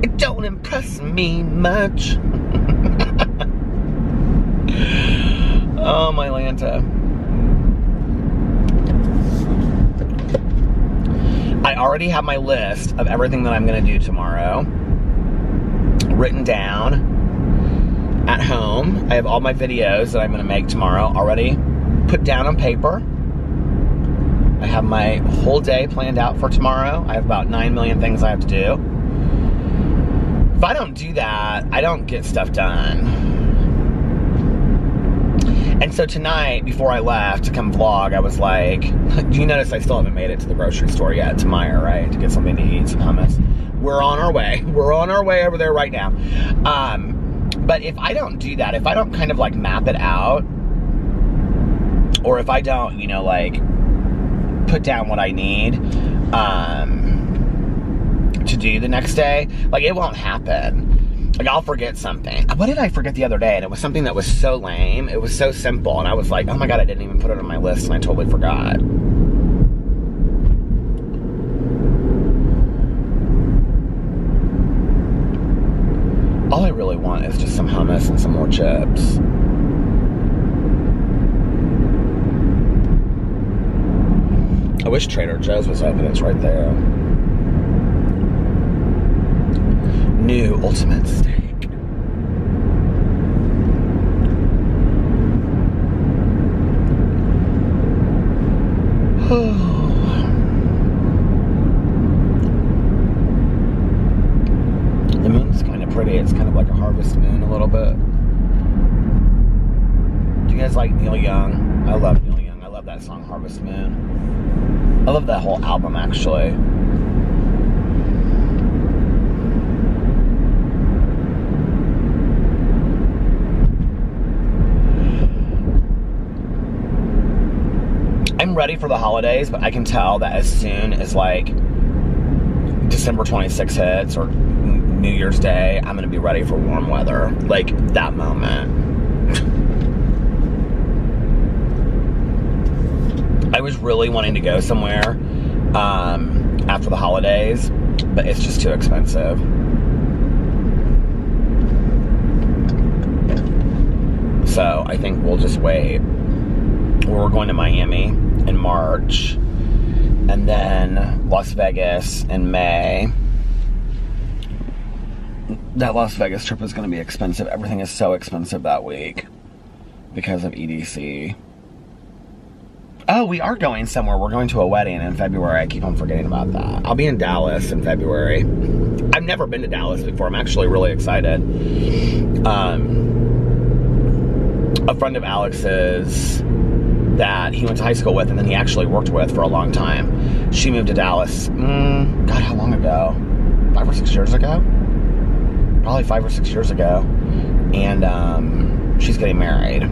Speaker 1: It don't impress me much. Oh, my Lanta. I already have my list of everything that I'm going to do tomorrow written down at home. I have all my videos that I'm going to make tomorrow already put down on paper. I have my whole day planned out for tomorrow. I have about 9 million things I have to do. If I don't do that, I don't get stuff done. And so tonight, before I left to come vlog, I was like, you notice I still haven't made it to the grocery store yet, to Meijer, right? To get something to eat, some hummus. We're on our way. We're on our way over there right now. But if I don't do that, if I don't kind of like map it out, or if I don't, you know, like put down what I need, to do the next day, like it won't happen. Like I'll forget something. What did I forget the other day? And it was something that was so lame. It was so simple. And I was like, oh my God, I didn't even put it on my list and I totally forgot. All I really want is just some hummus and some more chips. I wish Trader Joe's was open. It's right there. New ultimate steak. The moon's kind of pretty. It's kind of like a harvest moon a little bit. Do you guys like Neil Young? I love Neil Young. I love that song, Harvest Moon. I love that whole album, actually. I'm ready for the holidays, but I can tell that as soon as like December 26th hits or New Year's Day, I'm gonna be ready for warm weather. Like that moment. I was really wanting to go somewhere after the holidays, but it's just too expensive. So I think we'll just wait. We're going to Miami in March, and then Las Vegas in May. That Las Vegas trip is going to be expensive. Everything is so expensive that week because of EDC. Oh, we are going somewhere. We're going to a wedding in February. I keep on forgetting about that. I'll be in Dallas in February. I've never been to Dallas before. I'm actually really excited. A friend of Alex's that he went to high school with and then he actually worked with for a long time. She moved to Dallas. God, how long ago? 5 or 6 years ago? Probably 5 or 6 years ago. And she's getting married.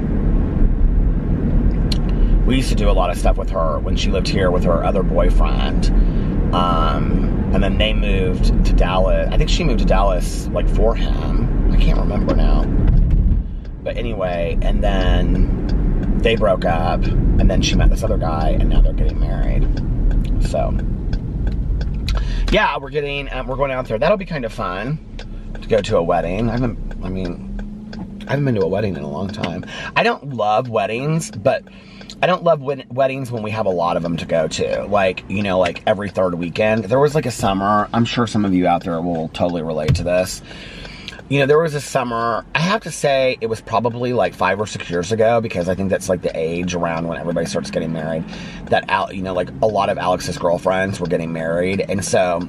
Speaker 1: We used to do a lot of stuff with her when she lived here with her other boyfriend. And then they moved to Dallas. I think she moved to Dallas, like, for him. I can't remember now. But anyway, and then they broke up. And then she met this other guy, and now they're getting married. So, yeah, we're going out there. That'll be kind of fun to go to a wedding. I haven't been to a wedding in a long time. I don't love weddings, but I don't love weddings when we have a lot of them to go to. Like, you know, like every third weekend. There was like a summer, I'm sure some of you out there will totally relate to this. You know, there was a summer, I have to say it was probably like 5 or 6 years ago, because I think that's like the age around when everybody starts getting married, that, you know, like a lot of Alex's girlfriends were getting married. And so,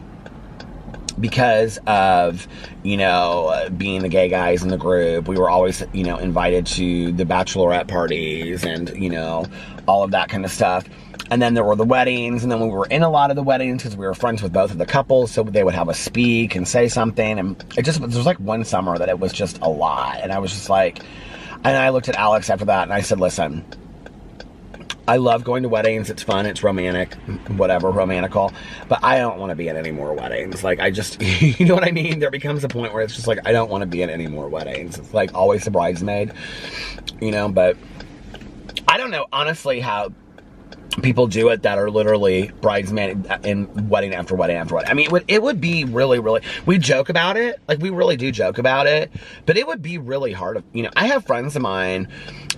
Speaker 1: because of, you know, being the gay guys in the group, we were always, you know, invited to the bachelorette parties and, you know, all of that kind of stuff. And then there were the weddings, and then we were in a lot of the weddings because we were friends with both of the couples, so they would have us speak and say something, and there was like one summer that it was just a lot, and I was just like, and I looked at Alex after that, and I said, listen, I love going to weddings. It's fun. It's romantic, whatever, romantical. But I don't want to be in any more weddings. Like, I just, you know what I mean? There becomes a point where it's just like, I don't want to be in any more weddings. It's like always the bridesmaid, you know, but I don't know, honestly, how people do it that are literally bridesmaid in wedding after wedding after wedding. I mean, it would be really, really, we joke about it. Like, we really do joke about it, but it would be really hard. You know, I have friends of mine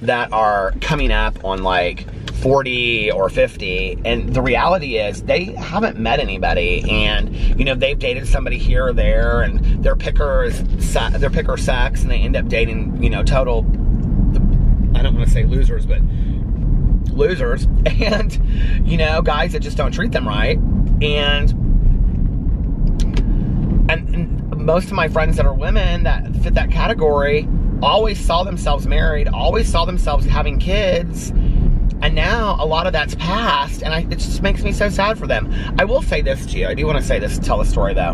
Speaker 1: that are coming up on like 40 or 50, and the reality is they haven't met anybody, and, you know, they've dated somebody here or there, and their picker sex, and they end up dating, you know, total, I don't want to say losers, but losers, and, you know, guys that just don't treat them right. And most of my friends that are women that fit that category always saw themselves married, always saw themselves having kids, and now a lot of that's past, and it just makes me so sad for them. I will say this to you. I do want to say this, tell a story though.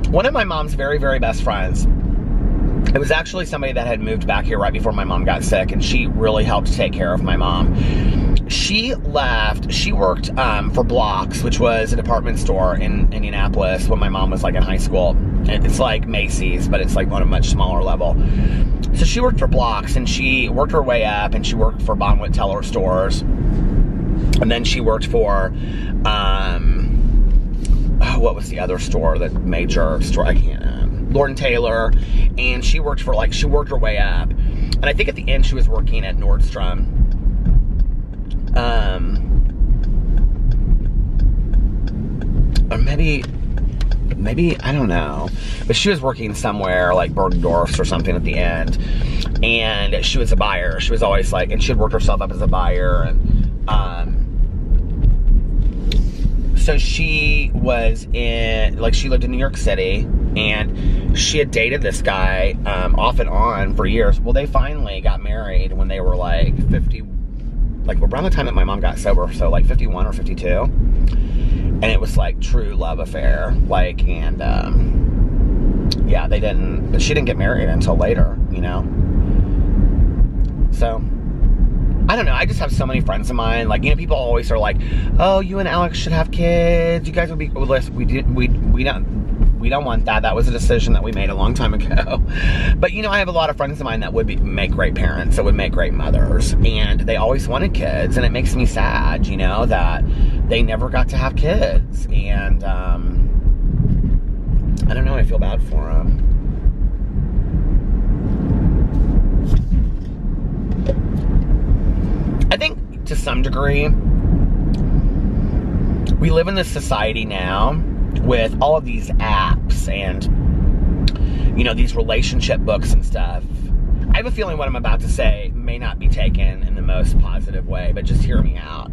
Speaker 1: One of my mom's very, very best friends, it was actually somebody that had moved back here right before my mom got sick, and she really helped take care of my mom. She left, she worked for Blocks, which was a department store in Indianapolis when my mom was like in high school. It's like Macy's, but it's like on a much smaller level. So she worked for Blocks, and she worked her way up, and she worked for Bonwit Teller stores. And then she worked for, what was the other store, the major store, I can't, Lord & Taylor. And she worked for, like, she worked her way up. And I think at the end she was working at Nordstrom. Or maybe, I don't know, but she was working somewhere like Bergdorf's or something at the end, and she was a buyer. She was always like, and she had worked herself up as a buyer, and, so she was in, like, she lived in New York City, and she had dated this guy, off and on for years. Well, they finally got married when they were like 50, like around the time that my mom got sober, so like 51 or 52. And it was like true love affair, like, and, yeah, but she didn't get married until later, you know? So, I don't know, I just have so many friends of mine, like, you know, people always are like, oh, you and Alex should have kids, you guys would be, well, listen, we don't want that. That was a decision that we made a long time ago. But, you know, I have a lot of friends of mine that would make great parents, that would make great mothers, and they always wanted kids, and it makes me sad, you know, that they never got to have kids, and, I don't know, I feel bad for them. I think, to some degree, we live in this society now with all of these apps and, you know, these relationship books and stuff. I have a feeling what I'm about to say may not be taken in the most positive way, but just hear me out.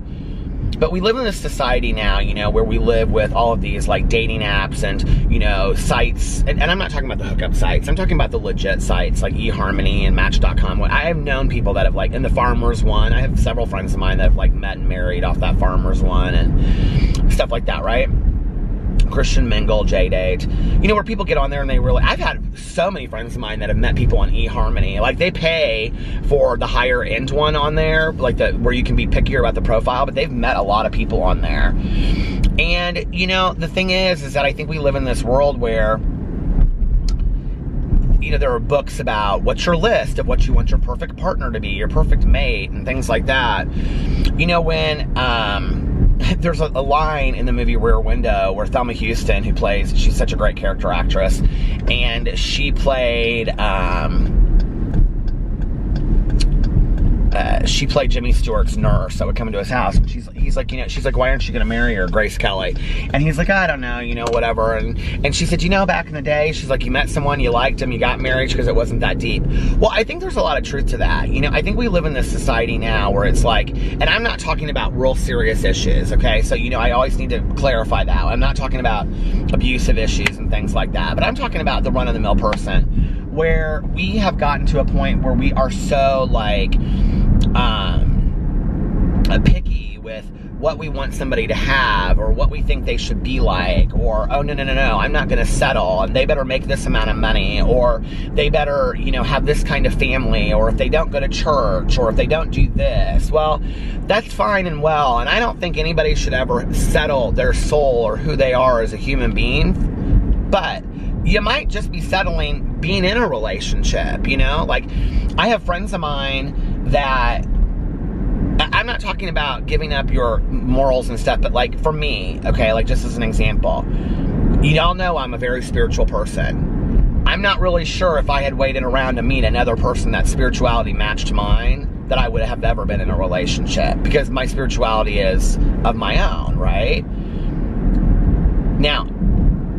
Speaker 1: But we live in this society now, you know, where we live with all of these like dating apps and, you know, sites. And I'm not talking about the hookup sites. I'm talking about the legit sites like eHarmony and Match.com. I have known people that have like, in the Farmers one, I have several friends of mine that have like met and married off that Farmers one and stuff like that, right? Christian Mingle, JDate, you know, where people get on there and they really, I've had so many friends of mine that have met people on eHarmony. Like, they pay for the higher end one on there, like where you can be pickier about the profile, but they've met a lot of people on there. And, you know, the thing is that I think we live in this world where, you know, there are books about what's your list of what you want your perfect partner to be, your perfect mate, and things like that. You know, when, there's a line in the movie Rear Window where Thelma Houston, who plays, she's such a great character actress, and she played Jimmy Stewart's nurse that would come into his house, and he's like, you know, she's like, why aren't you gonna marry her, Grace Kelly? And he's like, I don't know, you know, whatever. And she said, you know, back in the day, she's like, you met someone, you liked him, you got married because it wasn't that deep. Well, I think there's a lot of truth to that. You know, I think we live in this society now where it's like, and I'm not talking about real serious issues, okay? So, you know, I always need to clarify that. I'm not talking about abusive issues and things like that, but I'm talking about the run-of-the-mill person where we have gotten to a point where we are so like, picky with what we want somebody to have or what we think they should be like, or, oh, no, I'm not going to settle, and they better make this amount of money, or they better, you know, have this kind of family, or if they don't go to church, or if they don't do this. Well, that's fine and well, and I don't think anybody should ever settle their soul or who they are as a human being, but you might just be settling being in a relationship, you know? Like, I have friends of mine that, I'm not talking about giving up your morals and stuff, but like for me, okay, like just as an example, you all know I'm a very spiritual person. I'm not really sure if I had waited around to meet another person that spirituality matched mine, that I would have ever been in a relationship, because my spirituality is of my own, right? Now,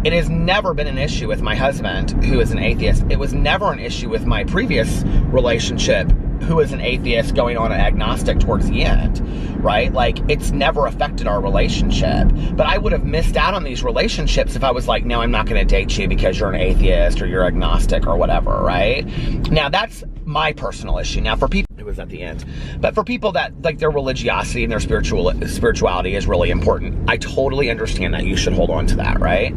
Speaker 1: it has never been an issue with my husband, who is an atheist. It was never an issue with my previous relationship, who is an atheist going on an agnostic towards the end, right? Like, it's never affected our relationship. But I would have missed out on these relationships if I was like, no, I'm not going to date you because you're an atheist or you're agnostic or whatever, right? Now, that's my personal issue. Now, for people, it was at the end, but for people that, like, their religiosity and their spirituality is really important, I totally understand that you should hold on to that, right?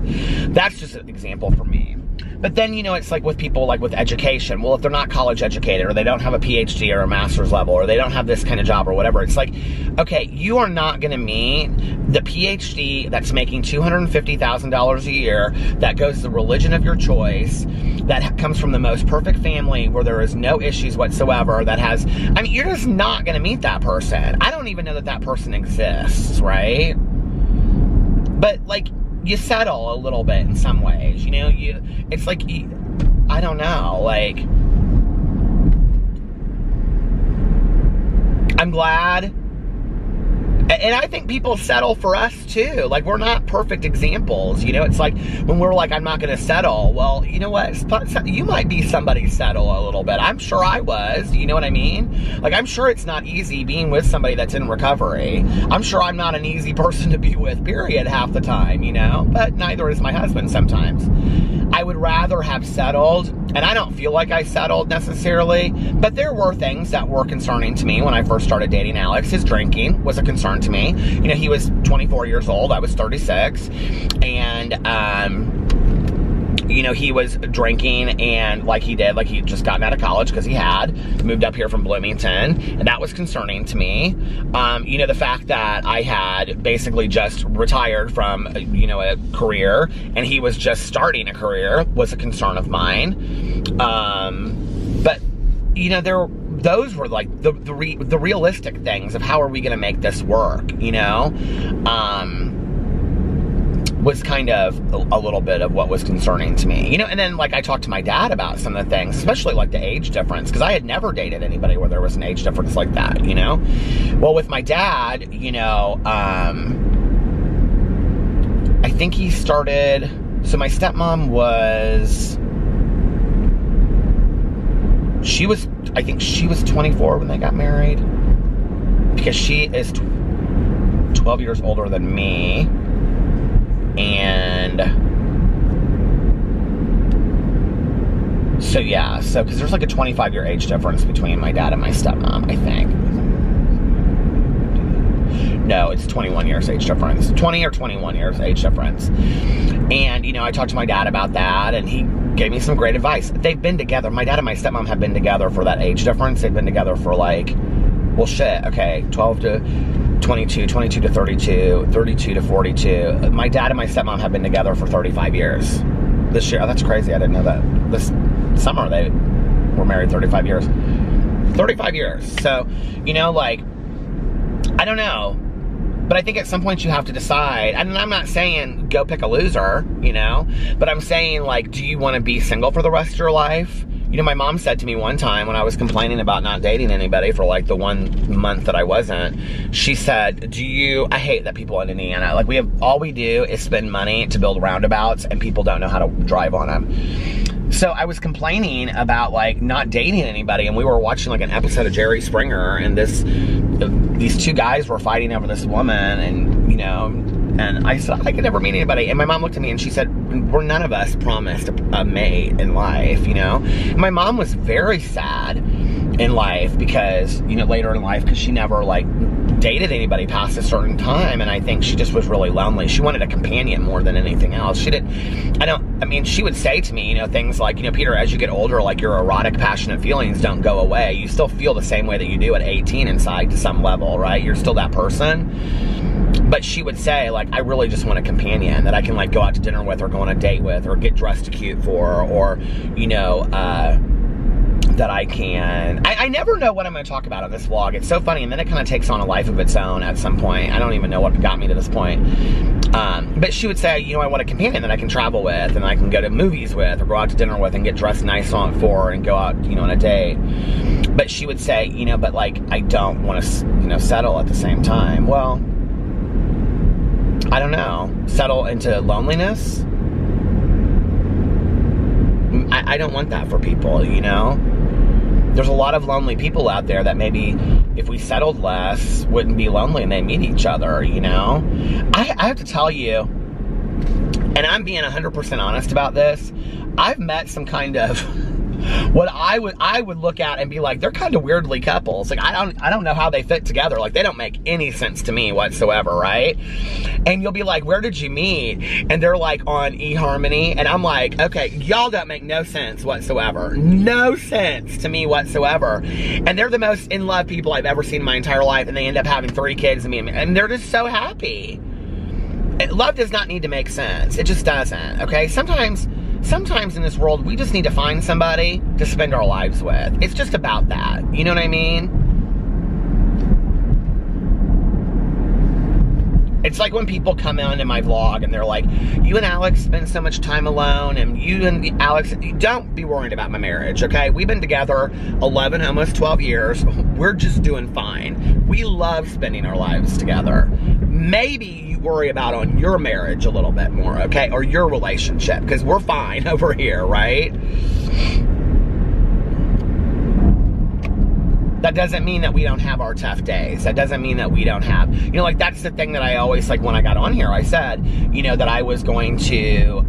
Speaker 1: That's just an example for me. But then, you know, it's like with people, like with education. Well, if they're not college educated, or they don't have a PhD or a master's level, or they don't have this kind of job or whatever, it's like, okay, you are not going to meet the PhD that's making $250,000 a year, that goes to the religion of your choice, that comes from the most perfect family where there is no issues whatsoever, that has, I mean, you're just not going to meet that person. I don't even know that that person exists, right? But, like, you settle a little bit in some ways, you know, it's like, I don't know, like, I'm glad, and I think people settle for us too. Like, we're not perfect examples, you know. It's like when we're like, I'm not going to settle. Well, you know what? You might be somebody settle a little bit. I'm sure I was. You know what I mean? Like, I'm sure it's not easy being with somebody that's in recovery. I'm sure I'm not an easy person to be with, period, half the time, you know. But neither is my husband sometimes. I would rather have settled, and I don't feel like I settled necessarily, but there were things that were concerning to me when I first started dating Alex. His drinking was a concern to me. You know, he was 24 years old, I was 36, and, you know, he was drinking, and like he had just gotten out of college, because he had moved up here from Bloomington, and that was concerning to me. You know, the fact that I had basically just retired from, you know, a career, and he was just starting a career, was a concern of mine. But, you know, those were like the realistic things of how are we going to make this work, you know? Was kind of a little bit of what was concerning to me, you know. And then, like, I talked to my dad about some of the things, especially like the age difference, because I had never dated anybody where there was an age difference like that, you know. Well, with my dad, you know, I think he started, so my stepmom I think she was 24 when they got married, because she is 12 12 years older than me. And so yeah, so because there's like a 25-year age difference between my dad and my stepmom, I think. No, it's 21 years age difference. 20 or 21 years age difference. And, you know, I talked to my dad about that, and he gave me some great advice. They've been together. My dad and my stepmom have been together for that age difference. They've been together for like, well, shit, okay, 12 to 22, 22 to 32, 32 to 42. My dad and my stepmom have been together for 35 years. This year, oh, that's crazy. I didn't know that. This summer, they were married 35 years. 35 years. So, you know, like, I don't know. But I think at some point you have to decide, and I'm not saying go pick a loser, you know, but I'm saying, like, do you want to be single for the rest of your life? You know, my mom said to me one time when I was complaining about not dating anybody for like the 1 month that I wasn't, she said, I hate that people in Indiana, like, all we do is spend money to build roundabouts and people don't know how to drive on them. So I was complaining about like not dating anybody, and we were watching like an episode of Jerry Springer, and these two guys were fighting over this woman, and you know, and I said I could never meet anybody, and my mom looked at me and she said, we're none of us promised a mate in life, you know. And my mom was very sad in life because, you know, later in life, because she never like dated anybody past a certain time, and I think she just was really lonely. She wanted a companion more than anything else. She would say to me, you know, things like, you know, Peter, as you get older, like, your erotic, passionate feelings don't go away. You still feel the same way that you do at 18 inside to some level, right? You're still that person. But she would say, like, I really just want a companion that I can, like, go out to dinner with or go on a date with or get dressed to cute for, or, you know, that I can. I never know what I'm going to talk about on this vlog. It's so funny, and then it kind of takes on a life of its own at some point. I don't even know what got me to this point. But she would say, you know, I want a companion that I can travel with, and I can go to movies with, or go out to dinner with, and get dressed nice for, and go out, you know, on a date. But she would say, you know, but like, I don't want to, you know, settle at the same time. Well, I don't know. Settle into loneliness? I don't want that for people, you know? There's a lot of lonely people out there that maybe if we settled less wouldn't be lonely and they meet each other, you know? I have to tell you, and I'm being 100% honest about this, I've met some kind of what I would look at and be like, they're kind of weirdly couples. Like, I don't know how they fit together. Like, they don't make any sense to me whatsoever, right? And you'll be like, where did you meet? And they're like on eHarmony, and I'm like, okay, y'all don't make no sense whatsoever. No sense to me whatsoever. And they're the most in love people I've ever seen in my entire life, and they end up having 3 kids and they're just so happy. Love does not need to make sense. It just doesn't, okay? Sometimes in this world, we just need to find somebody to spend our lives with. It's just about that. You know what I mean? It's like when people come on in my vlog and they're like, you and Alex spend so much time alone, and you and Alex, don't be worried about my marriage, okay? We've been together 11, almost 12 years. We're just doing fine. We love spending our lives together. Maybe you worry about on your marriage a little bit more, okay? Or your relationship, because we're fine over here, right? That doesn't mean that we don't have our tough days. That doesn't mean that we don't have, you know, like, that's the thing that I always, like, when I got on here, I said, you know, that I was going to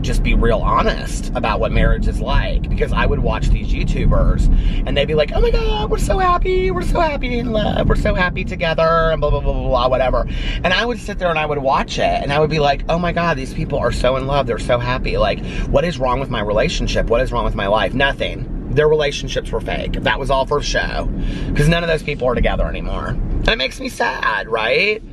Speaker 1: just be real honest about what marriage is like, because I would watch these YouTubers and they'd be like, oh my God, we're so happy in love, we're so happy together, and blah, blah, blah, blah, blah, whatever. And I would sit there and I would watch it and I would be like, oh my God, these people are so in love, they're so happy. Like, what is wrong with my relationship? What is wrong with my life? Nothing. Their relationships were fake. That was all for show. Because none of those people are together anymore. And it makes me sad, right?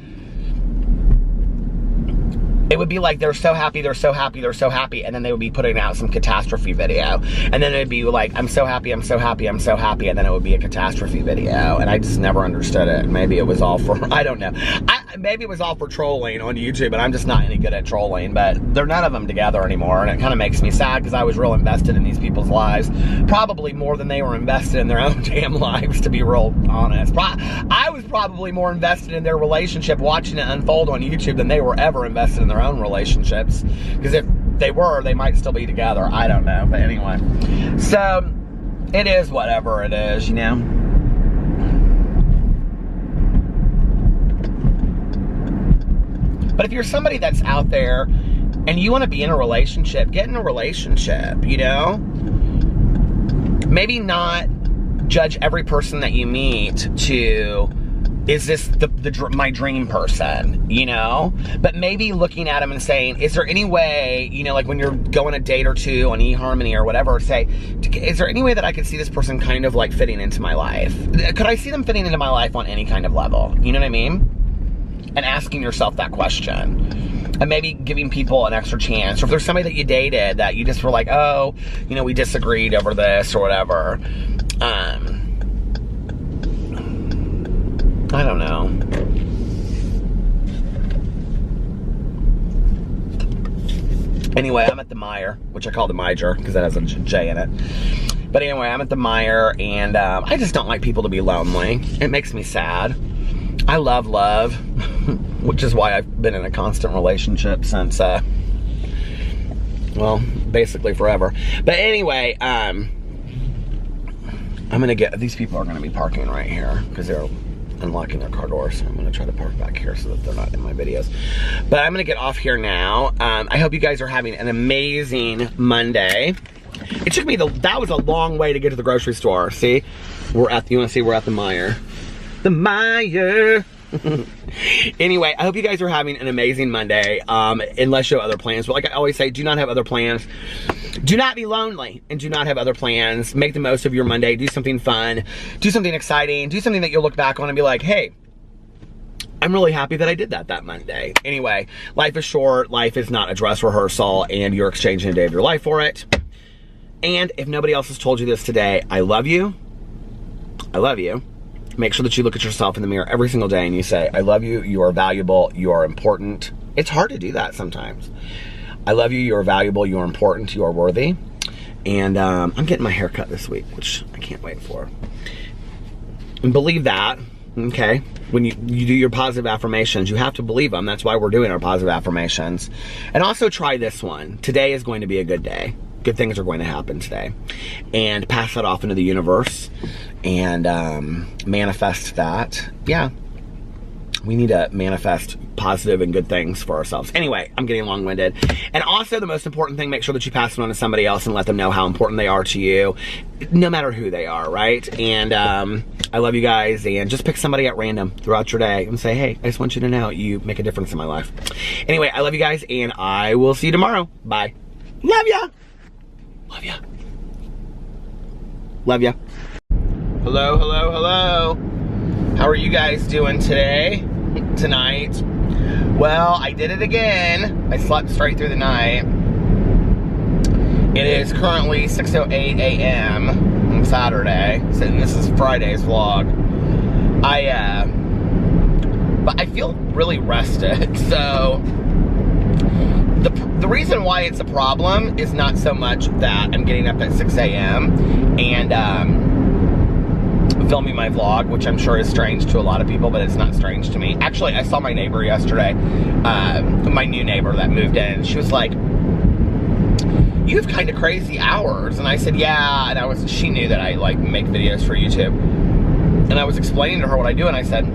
Speaker 1: It would be like, they're so happy, they're so happy, they're so happy, and then they would be putting out some catastrophe video. And then it'd be like, I'm so happy, I'm so happy, I'm so happy, and then it would be a catastrophe video. And I just never understood it. Maybe it was all for, I don't know. Maybe it was all for trolling on YouTube, and I'm just not any good at trolling, but they're none of them together anymore, and it kind of makes me sad because I was real invested in these people's lives. Probably more than they were invested in their own damn lives, to be real honest. I was probably more invested in their relationship watching it unfold on YouTube than they were ever invested in their own relationships, because if they were, they might still be together. I don't know, but anyway, so it is whatever it is, you know. But if you're somebody that's out there and you want to be in a relationship, get in a relationship, you know? Maybe not judge every person that you meet to, is this my dream person, you know? But maybe looking at them and saying, is there any way, you know, like when you're going a date or two on eHarmony or whatever, say, is there any way that I could see this person kind of like fitting into my life? Could I see them fitting into my life on any kind of level? You know what I mean? And asking yourself that question. And maybe giving people an extra chance. Or if there's somebody that you dated that you just were like, oh, you know, we disagreed over this or whatever. I don't know. Anyway, I'm at the Meijer, which I call the Meijer because that has a J in it. But anyway, I'm at the Meijer, and I just don't like people to be lonely. It makes me sad. I love love, which is why I've been in a constant relationship since, well, basically forever. But anyway, I'm gonna get, these people are gonna be parking right here because they're unlocking their car doors. I'm gonna try to park back here so that they're not in my videos. But I'm gonna get off here now. I hope you guys are having an amazing Monday. It took me, that was a long way to get to the grocery store. See, we're at, you wanna see, we're at the Meijer. The Meijer. Anyway, I hope you guys are having an amazing Monday, unless you have other plans. But like I always say, do not have other plans. Do not be lonely and do not have other plans. Make the most of your Monday. Do something fun. Do something exciting. Do something that you'll look back on and be like, hey, I'm really happy that I did that Monday. Anyway, life is short. Life is not a dress rehearsal, and you're exchanging a day of your life for it. And if nobody else has told you this today, I love you. I love you. Make sure that you look at yourself in the mirror every single day and you say, I love you, you are valuable, you are important. It's hard to do that sometimes. I love you, you are valuable, you are important, you are worthy. And I'm getting my hair cut this week, which I can't wait for. And believe that, okay? When you do your positive affirmations, you have to believe them. That's why we're doing our positive affirmations. And also try this one. Today is going to be a good day. Good things are going to happen today. And pass that off into the universe and manifest that. Yeah, we need to manifest positive and good things for ourselves. Anyway, I'm getting long-winded. And also the most important thing, make sure that you pass it on to somebody else and let them know how important they are to you, no matter who they are, right? And I love you guys, and just pick somebody at random throughout your day and say, hey, I just want you to know you make a difference in my life. Anyway, I love you guys, and I will see you tomorrow. Bye. Love ya. Love ya. Love ya. Hello, hello, hello. How are you guys doing today? Tonight? Well, I did it again. I slept straight through the night. It is currently 6:08 a.m. on Saturday. So this is Friday's vlog. But I feel really rested, so the reason why it's a problem is not so much that I'm getting up at 6 a.m. and filming my vlog, which I'm sure is strange to a lot of people, but it's not strange to me. Actually, I saw my neighbor yesterday, my new neighbor that moved in. She was like, you have kind of crazy hours. And I said, yeah, and she knew that I like make videos for YouTube. And I was explaining to her what I do, and I said,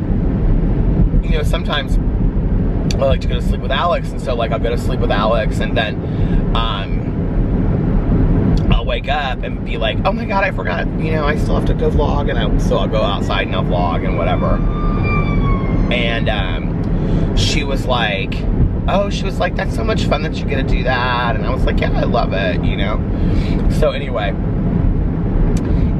Speaker 1: you know, sometimes I like to go to sleep with Alex, and so like I'll go to sleep with Alex, and then I'll wake up and be like, oh my god, I forgot, you know, I still have to go vlog, and so I'll go outside and I'll vlog and whatever. And she was like, that's so much fun that you get to do that. And I was like, yeah, I love it, you know. So anyway,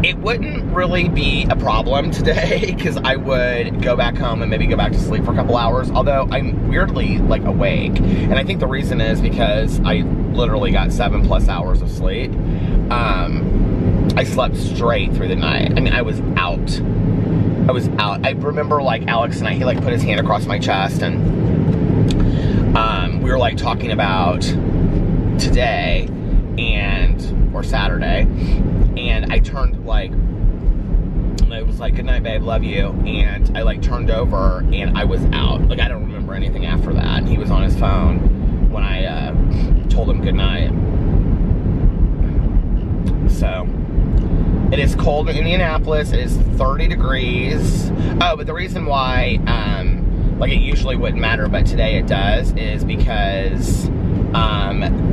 Speaker 1: it wouldn't really be a problem today because I would go back home and maybe go back to sleep for a couple hours, although I'm weirdly like awake. And I think the reason is because I literally got 7+ hours of sleep. I slept straight through the night. I mean, I was out. I remember like Alex and he like put his hand across my chest, and we were like talking about today or Saturday, and I turned like, and I was like, good night, babe, love you. And I like turned over and I was out. Like, I don't remember anything after that. And he was on his phone when I told him good night. So, it is cold in Indianapolis. It is 30 degrees. Oh, but the reason why, like it usually wouldn't matter, but today it does, is because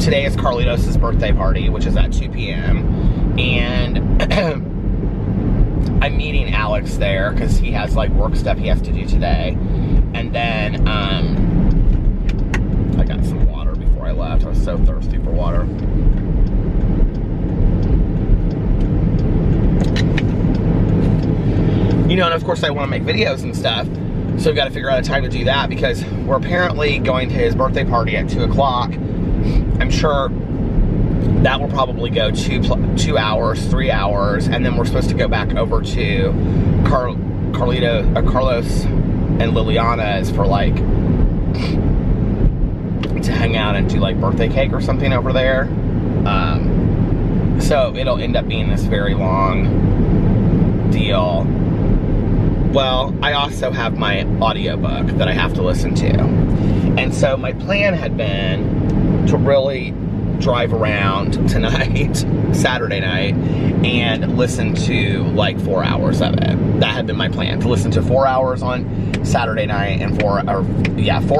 Speaker 1: today is Carlitos' birthday party, which is at 2 p.m. and I'm meeting Alex there because he has like work stuff he has to do today. And then I got some water before I left. I was so thirsty for water. You know, and of course I want to make videos and stuff, so we've got to figure out a time to do that, because we're apparently going to his birthday party at 2 o'clock. I'm sure that will probably go 2 hours, 3 hours, and then we're supposed to go back over to Carlos and Liliana's for like, to hang out and do like birthday cake or something over there. So it'll end up being this very long deal. Well, I also have my audiobook that I have to listen to. And so my plan had been to really drive around tonight, Saturday night, and listen to like 4 hours of it. That had been my plan, to listen to 4 hours on Saturday night and 4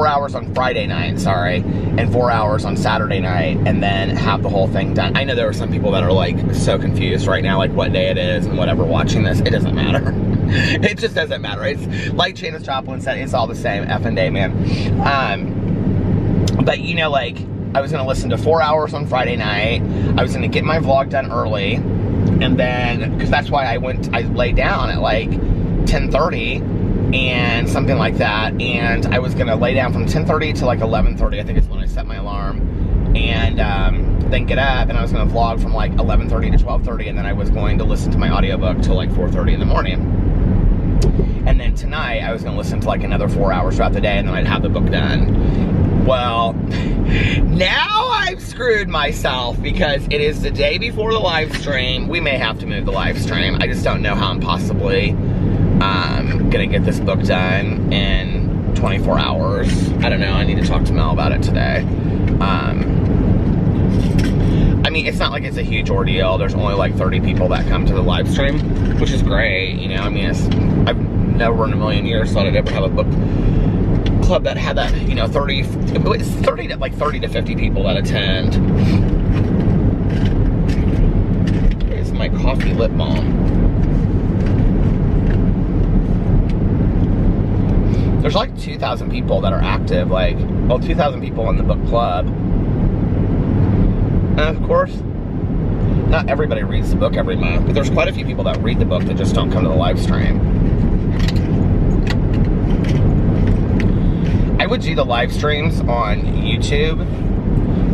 Speaker 1: hours on Friday night, sorry, and 4 hours on Saturday night, and then have the whole thing done. I know there are some people that are like so confused right now, like what day it is and whatever, watching this. It doesn't matter. It just doesn't matter. It's like Janis Joplin said, it's all the same effing day, man. But you know, like, I was gonna listen to 4 hours on Friday night. I was gonna get my vlog done early, and then, because that's why I laid down at like 10:30 and something like that, and I was gonna lay down from 10:30 to like 11:30, I think is when I set my alarm, and then get up, and I was gonna vlog from like 11:30 to 12:30, and then I was going to listen to my audiobook till like 4:30 in the morning. And then tonight, I was gonna listen to like another 4 hours throughout the day, and then I'd have the book done. Well, now I've screwed myself, because it is the day before the live stream. We may have to move the live stream. I just don't know how I'm possibly gonna get this book done in 24 hours. I don't know, I need to talk to Mel about it today. I mean, it's not like it's a huge ordeal. There's only like 30 people that come to the live stream, which is great, you know. I mean, I've never in a million years thought I'd ever have a book club that had that, you know, 30 to 50 people that attend. Here's my coffee lip balm. There's like 2,000 people that are active, like, well, 2,000 people in the book club. And of course, not everybody reads the book every month, but there's quite a few people that read the book that just don't come to the live stream. I would do the live streams on YouTube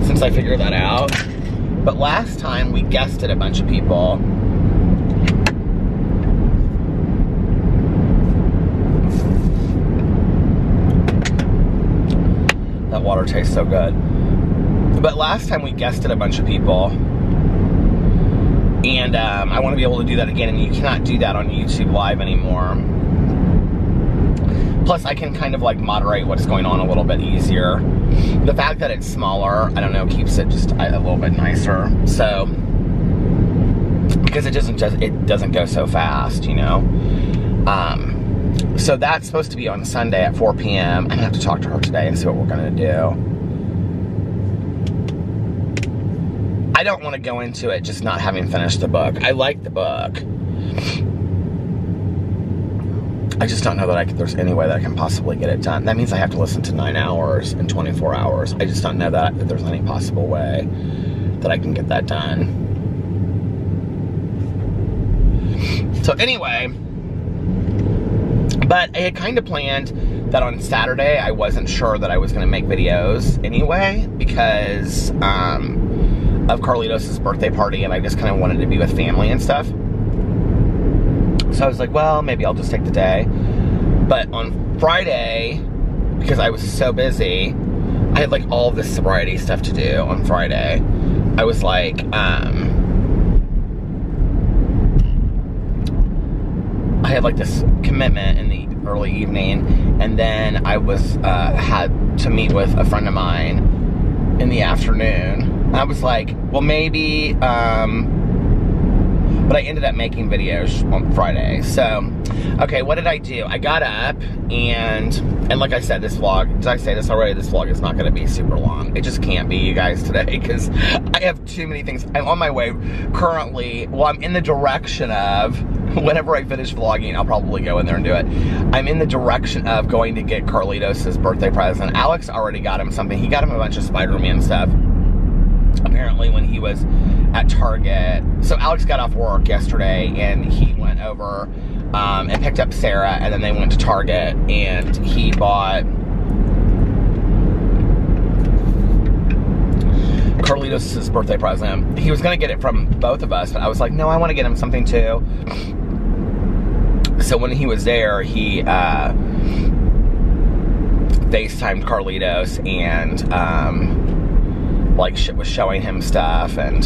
Speaker 1: since I figured that out. But last time we guested a bunch of people. That water tastes so good. But last time we guested a bunch of people, and I want to be able to do that again, and you cannot do that on YouTube Live anymore. Plus, I can kind of like moderate what's going on a little bit easier. The fact that it's smaller, I don't know, keeps it just a little bit nicer. So, because it doesn't go so fast, you know. So that's supposed to be on Sunday at 4 p.m. I'm gonna have to talk to her today and see what we're gonna do. I don't want to go into it just not having finished the book. I like the book. I just don't know that there's any way that I can possibly get it done. That means I have to listen to 9 hours in 24 hours. I just don't know that there's any possible way that I can get that done. So anyway, but I had kind of planned that on Saturday I wasn't sure that I was going to make videos anyway, because of Carlitos' birthday party, and I just kind of wanted to be with family and stuff. So I was like, well, maybe I'll just take the day. But on Friday, because I was so busy, I had like all this sobriety stuff to do on Friday. I was like, I had like this commitment in the early evening, and then I was had to meet with a friend of mine in the afternoon. I was like, well, maybe but I ended up making videos on Friday. So, okay, what did I do? I got up and like I said, this vlog, did I say this already? This vlog is not gonna be super long. It just can't be, you guys, today, because I have too many things. I'm on my way currently, well, I'm in the direction of, whenever I finish vlogging, I'll probably go in there and do it. I'm in the direction of going to get Carlitos' birthday present. Alex already got him something. He got him a bunch of Spider-Man stuff. Apparently when he was at Target, so Alex got off work yesterday and he went over and picked up Sarah, and then they went to Target and he bought Carlitos' birthday present. He was gonna get it from both of us, but I was like, no, I wanna get him something too. So when he was there, he FaceTimed Carlitos and like was showing him stuff, and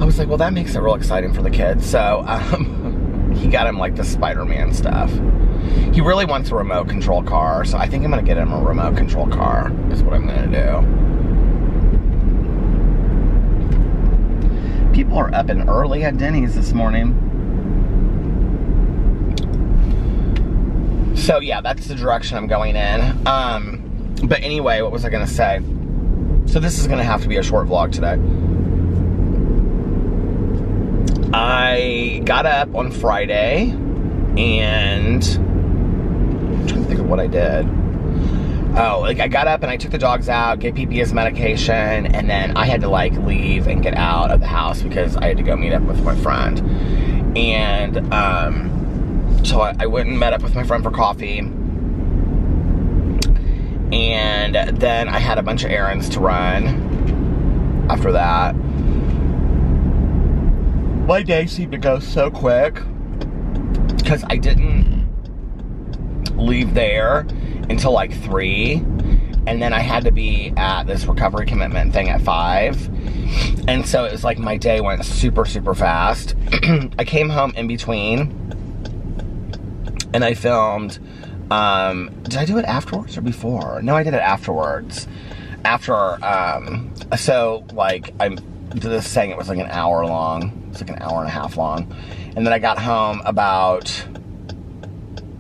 Speaker 1: I was like, well, that makes it real exciting for the kids. So he got him like the Spider-Man stuff. He really wants a remote control car, so I think I'm gonna get him a remote control car, is what I'm gonna do. People are up and early at Denny's this morning. So yeah, that's the direction I'm going in. But anyway, what was I gonna say? So this is gonna have to be a short vlog today. I got up on Friday and I'm trying to think of what I did. Oh, like I got up and I took the dogs out, gave PP his medication, and then I had to like leave and get out of the house because I had to go meet up with my friend. And so I went and met up with my friend for coffee. And then I had a bunch of errands to run after that. My day seemed to go so quick because I didn't leave there until like 3, and then I had to be at this recovery commitment thing at 5, and so it was like my day went super fast. I came home in between and I filmed. Did I do it afterwards or before? No, I did it afterwards. After, so like I did this saying it was like an hour long. It's like an hour and a half long. And then I got home about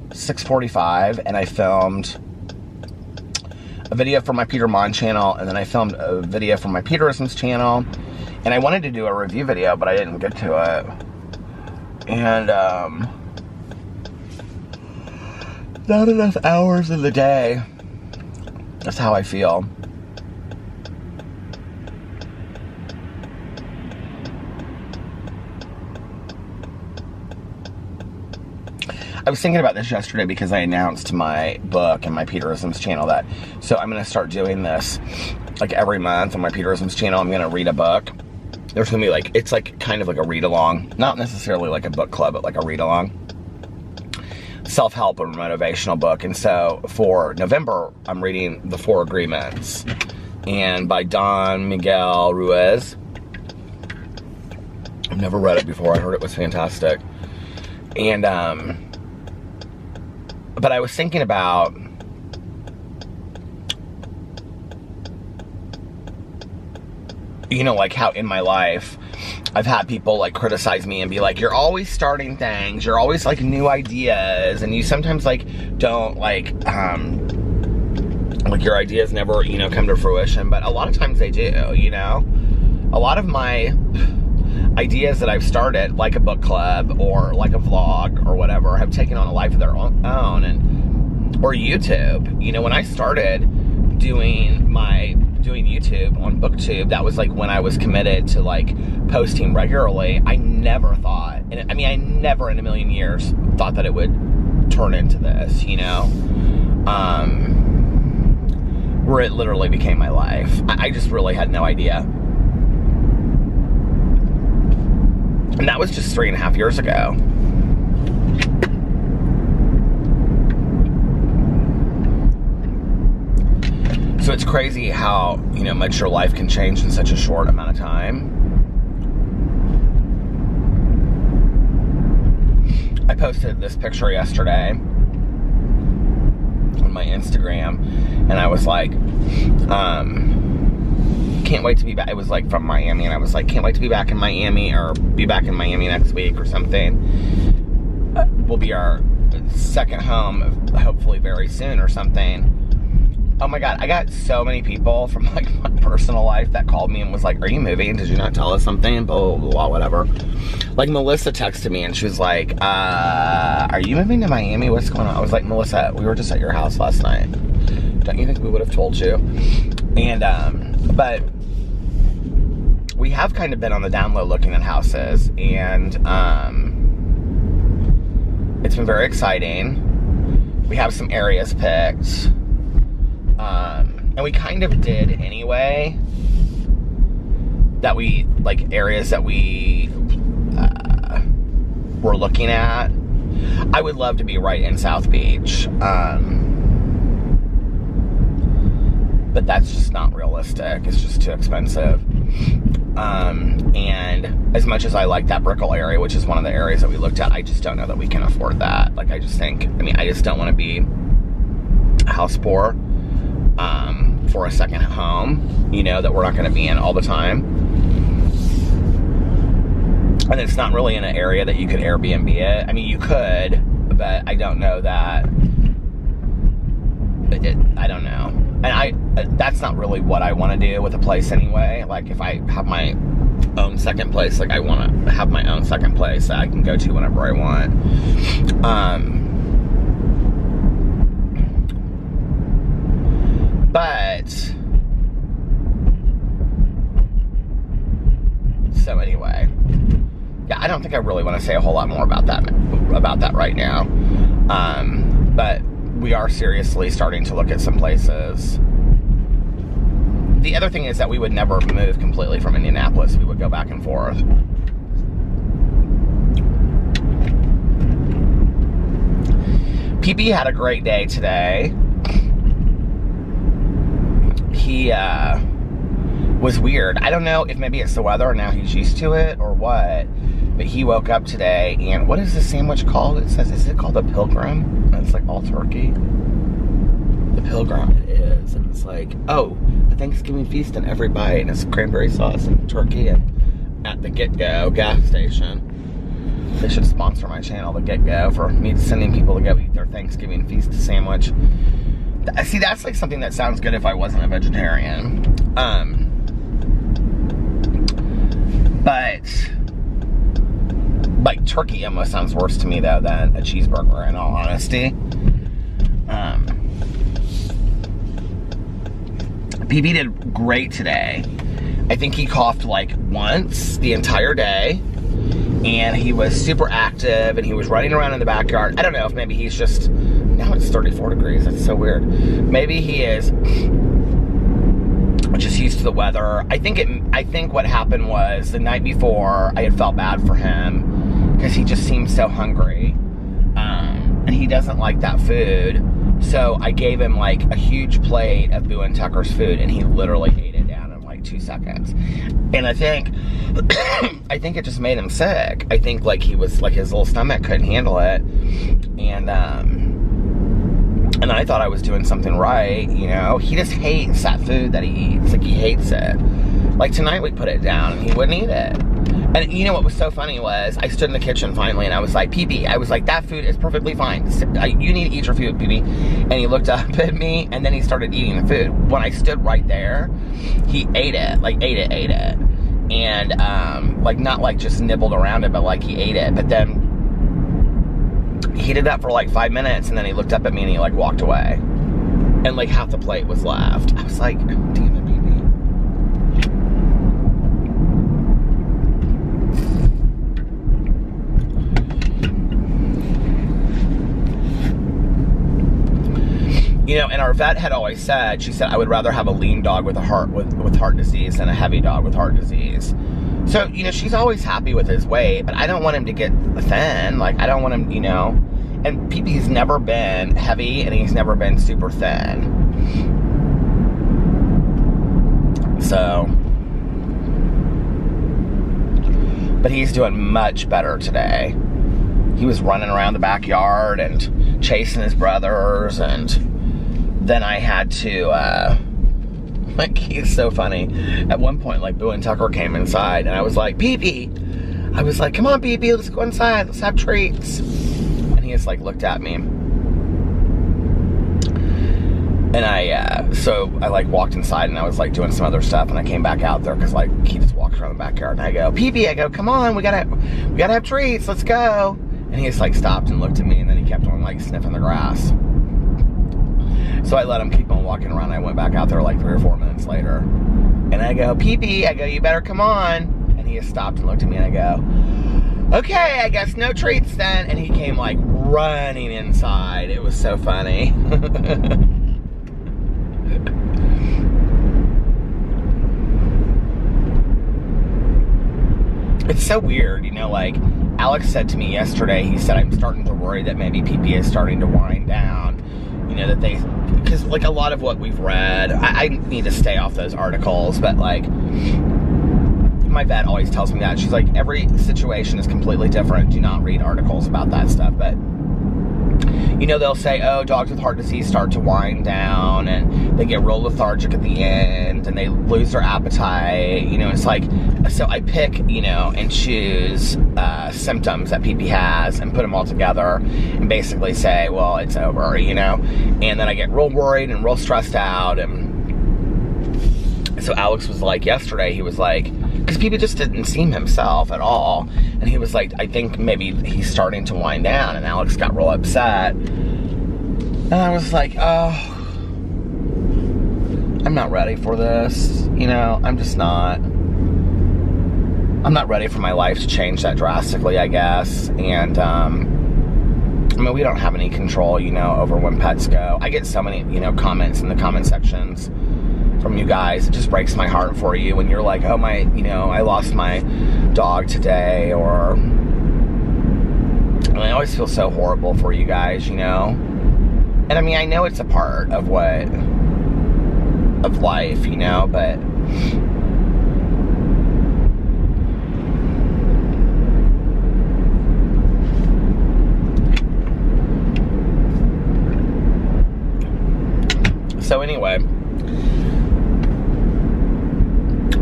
Speaker 1: 6:45 and I filmed a video for my Peter Mon channel, and then I filmed a video for my Peterisms channel, and I wanted to do a review video, but I didn't get to it. And not enough hours in the day. That's how I feel. I was thinking about this yesterday because I announced my book and my Peterisms channel that, so I'm going to start doing this like every month on my Peterisms channel. I'm going to read a book. There's going to be like, it's like kind of like a read along, not necessarily like a book club, but like a read along. Self-help or motivational book. And so for November, I'm reading The 4 Agreements, and by Don Miguel Ruiz. I've never read it before. I heard it was fantastic. And but I was thinking about like how in my life I've had people like criticize me and be like, you're always starting things, you're always like new ideas, and you sometimes like don't like your ideas never, come to fruition, but a lot of times they do, A lot of my ideas that I've started, like a book club or like a vlog or whatever, have taken on a life of their own, or YouTube. When I started doing YouTube on BookTube, that was like when I was committed to like posting regularly. I never thought, and I mean, I never in a million years thought that it would turn into this, where it literally became my life. I just really had no idea. And that was just 3.5 years ago. So it's crazy how, much your life can change in such a short amount of time. I posted this picture yesterday on my Instagram, and I was like, can't can't wait to be back. It was like from Miami, and I was like, can't wait to be back in Miami, or be back in Miami next week or something. Will be our second home, hopefully very soon or something. Oh my God, I got so many people from like my personal life that called me and was like, are you moving? Did you not tell us something? Blah, blah, blah, whatever. Like Melissa texted me and she was like, are you moving to Miami? What's going on? I was like, Melissa, we were just at your house last night. Don't you think we would have told you? And, but we have kind of been on the down low looking at houses, and, it's been very exciting. We have some areas picked. And we kind of did anyway, that we, like, areas that we were looking at. I would love to be right in South Beach, but that's just not realistic. It's just too expensive. And as much as I like that Brickell area, which is one of the areas that we looked at, I just don't know that we can afford that. Like, I just think, I mean, I just don't want to be house poor for a second home, you know, that we're not going to be in all the time. And it's not really in an area that you could Airbnb it. I mean, you could, but I don't know that. I don't know. And that's not really what I want to do with a place anyway. Like, if I have my own second place, like, I want to have my own second place that I can go to whenever I want. But so anyway, yeah, I don't think I really want to say a whole lot more about that right now. But we are seriously starting to look at some places. The other thing is that we would never move completely from Indianapolis. We would go back and forth. PP had a great day today. He was weird. I don't know if maybe it's the weather and now he's used to it or what, but he woke up today and what is this sandwich called? It says, is it called the Pilgrim? And it's like all turkey. The Pilgrim, it is. And it's like, oh, a Thanksgiving feast in every bite, and it's cranberry sauce and turkey, and at the Get Go gas station. They should sponsor my channel, the Get Go, for me sending people to go eat their Thanksgiving feast sandwich. See, that's like something that sounds good if I wasn't a vegetarian. But like turkey almost sounds worse to me though than a cheeseburger, in all honesty. PB did great today. I think he coughed like once the entire day, and he was super active, and he was running around in the backyard. I don't know if maybe he's just, now it's 34 degrees, that's so weird. Maybe he is just used to the weather. I think what happened was the night before I had felt bad for him because he just seemed so hungry, and he doesn't like that food. So I gave him like a huge plate of Boo and Tucker's food, and he literally ate it down in like 2 seconds. And I think it just made him sick. I think like he was like, his little stomach couldn't handle it, and I thought I was doing something right, you know. He just hates that food that he eats. Like, he hates it. Like, tonight we put it down and he wouldn't eat it. And you know what was so funny was, I stood in the kitchen finally and I was like, PP, I was like, that food is perfectly fine. You need to eat your food, PP. And he looked up at me and then he started eating the food. When I stood right there, he ate it. Like, ate it. And, like, not like just nibbled around it, but like he ate it. But then he did that for like 5 minutes, and then he looked up at me and he like walked away, and like half the plate was left. I was like, damn it, baby. You know, and our vet had always said, she said, I would rather have a lean dog with heart disease than a heavy dog with heart disease. So, you know, she's always happy with his weight, but I don't want him to get thin. Like, I don't want him, you know. And PP's never been heavy, and he's never been super thin. So, but he's doing much better today. He was running around the backyard and chasing his brothers, and then I had to Like, he's so funny. At one point, like, Boo and Tucker came inside, and I was like, Pee-Pee! I was like, come on, Pee-Pee, let's go inside, let's have treats. And he just, like, looked at me. And so I, like, walked inside, and I was, like, doing some other stuff, and I came back out there, because, like, he just walked around the backyard, and I go, Pee-Pee, I go, come on, we gotta have treats, let's go. And he just, like, stopped and looked at me, and then he kept on, like, sniffing the grass. So I let him keep on walking around. I went back out there like 3 or 4 minutes later. And I go, Pee-Pee, I go, you better come on. And he just stopped and looked at me, and I go, okay, I guess no treats then. And he came like running inside. It was so funny. It's so weird, you know, like Alex said to me yesterday, he said, I'm starting to worry that maybe Pee-Pee is starting to wind down. You know, that they, because like a lot of what we've read, I need to stay off those articles, but like, my vet always tells me that. She's like, every situation is completely different. Do not read articles about that stuff. But, you know, they'll say, oh, dogs with heart disease start to wind down, and they get real lethargic at the end, and they lose their appetite. You know, it's like, so I pick, you know, and choose symptoms that Pee-Pee has and put them all together and basically say, well, it's over, you know. And then I get real worried and real stressed out. And so Alex was like, yesterday, he was like, because Pee-Pee just didn't seem himself at all. And he was like, I think maybe he's starting to wind down. And Alex got real upset. And I was like, oh, I'm not ready for this. You know, I'm just not. I'm not ready for my life to change that drastically, I guess. And, I mean, we don't have any control, you know, over when pets go. I get so many, you know, comments in the comment sections from you guys. It just breaks my heart for you when you're like, oh, my, you know, I lost my dog today, or, and I always feel so horrible for you guys, you know. And I mean, I know it's a part of of life, you know, but so anyway,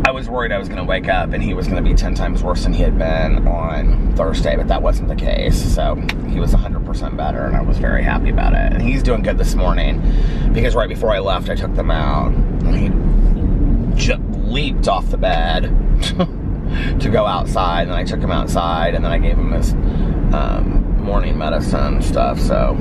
Speaker 1: I was worried I was going to wake up and he was going to be 10 times worse than he had been on Thursday, but that wasn't the case. So he was 100% better, and I was very happy about it. And he's doing good this morning, because right before I left, I took them out, and he just leaped off the bed to go outside, and I took him outside, and then I gave him his morning medicine stuff, so.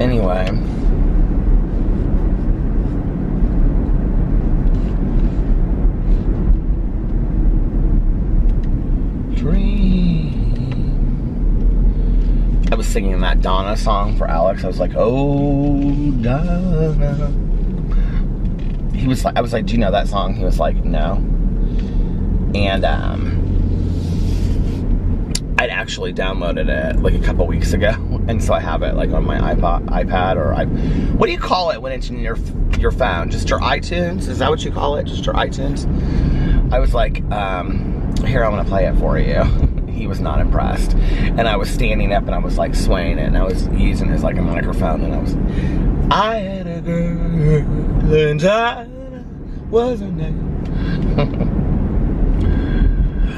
Speaker 1: Anyway, I was singing that Donna song for Alex. I was like, oh, Donna. He was like, I was like, do you know that song? He was like, no. And I'd actually downloaded it like a couple weeks ago, and so I have it like on my iPad, or what do you call it when it's in your phone? Just your iTunes? Is that what you call it? Just your iTunes? I was like, here, I'm gonna play it for you. He was not impressed, and I was standing up and I was like swaying it, and I was using it as like a microphone, and I had a girl and I wasn't there.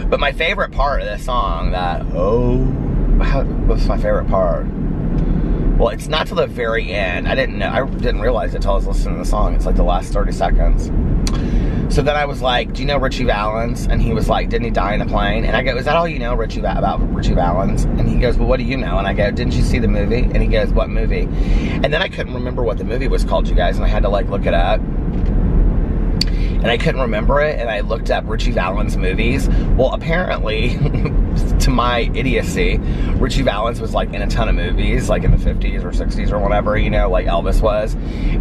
Speaker 1: But my favorite part of this song, what's my favorite part? Well, it's not till the very end. I didn't realize it until I was listening to the song. It's like the last 30 seconds. So then I was like, do you know Richie Valens? And he was like, didn't he die in a plane? And I go, is that all you know about Richie Valens? And he goes, well, what do you know? And I go, didn't you see the movie? And he goes, what movie? And then I couldn't remember what the movie was called, you guys, and I had to like look it up. And I couldn't remember it, and I looked up Richie Valens movies. Well, apparently, to my idiocy, Richie Valens was like in a ton of movies, like in the 50s or 60s or whatever, you know, like Elvis was.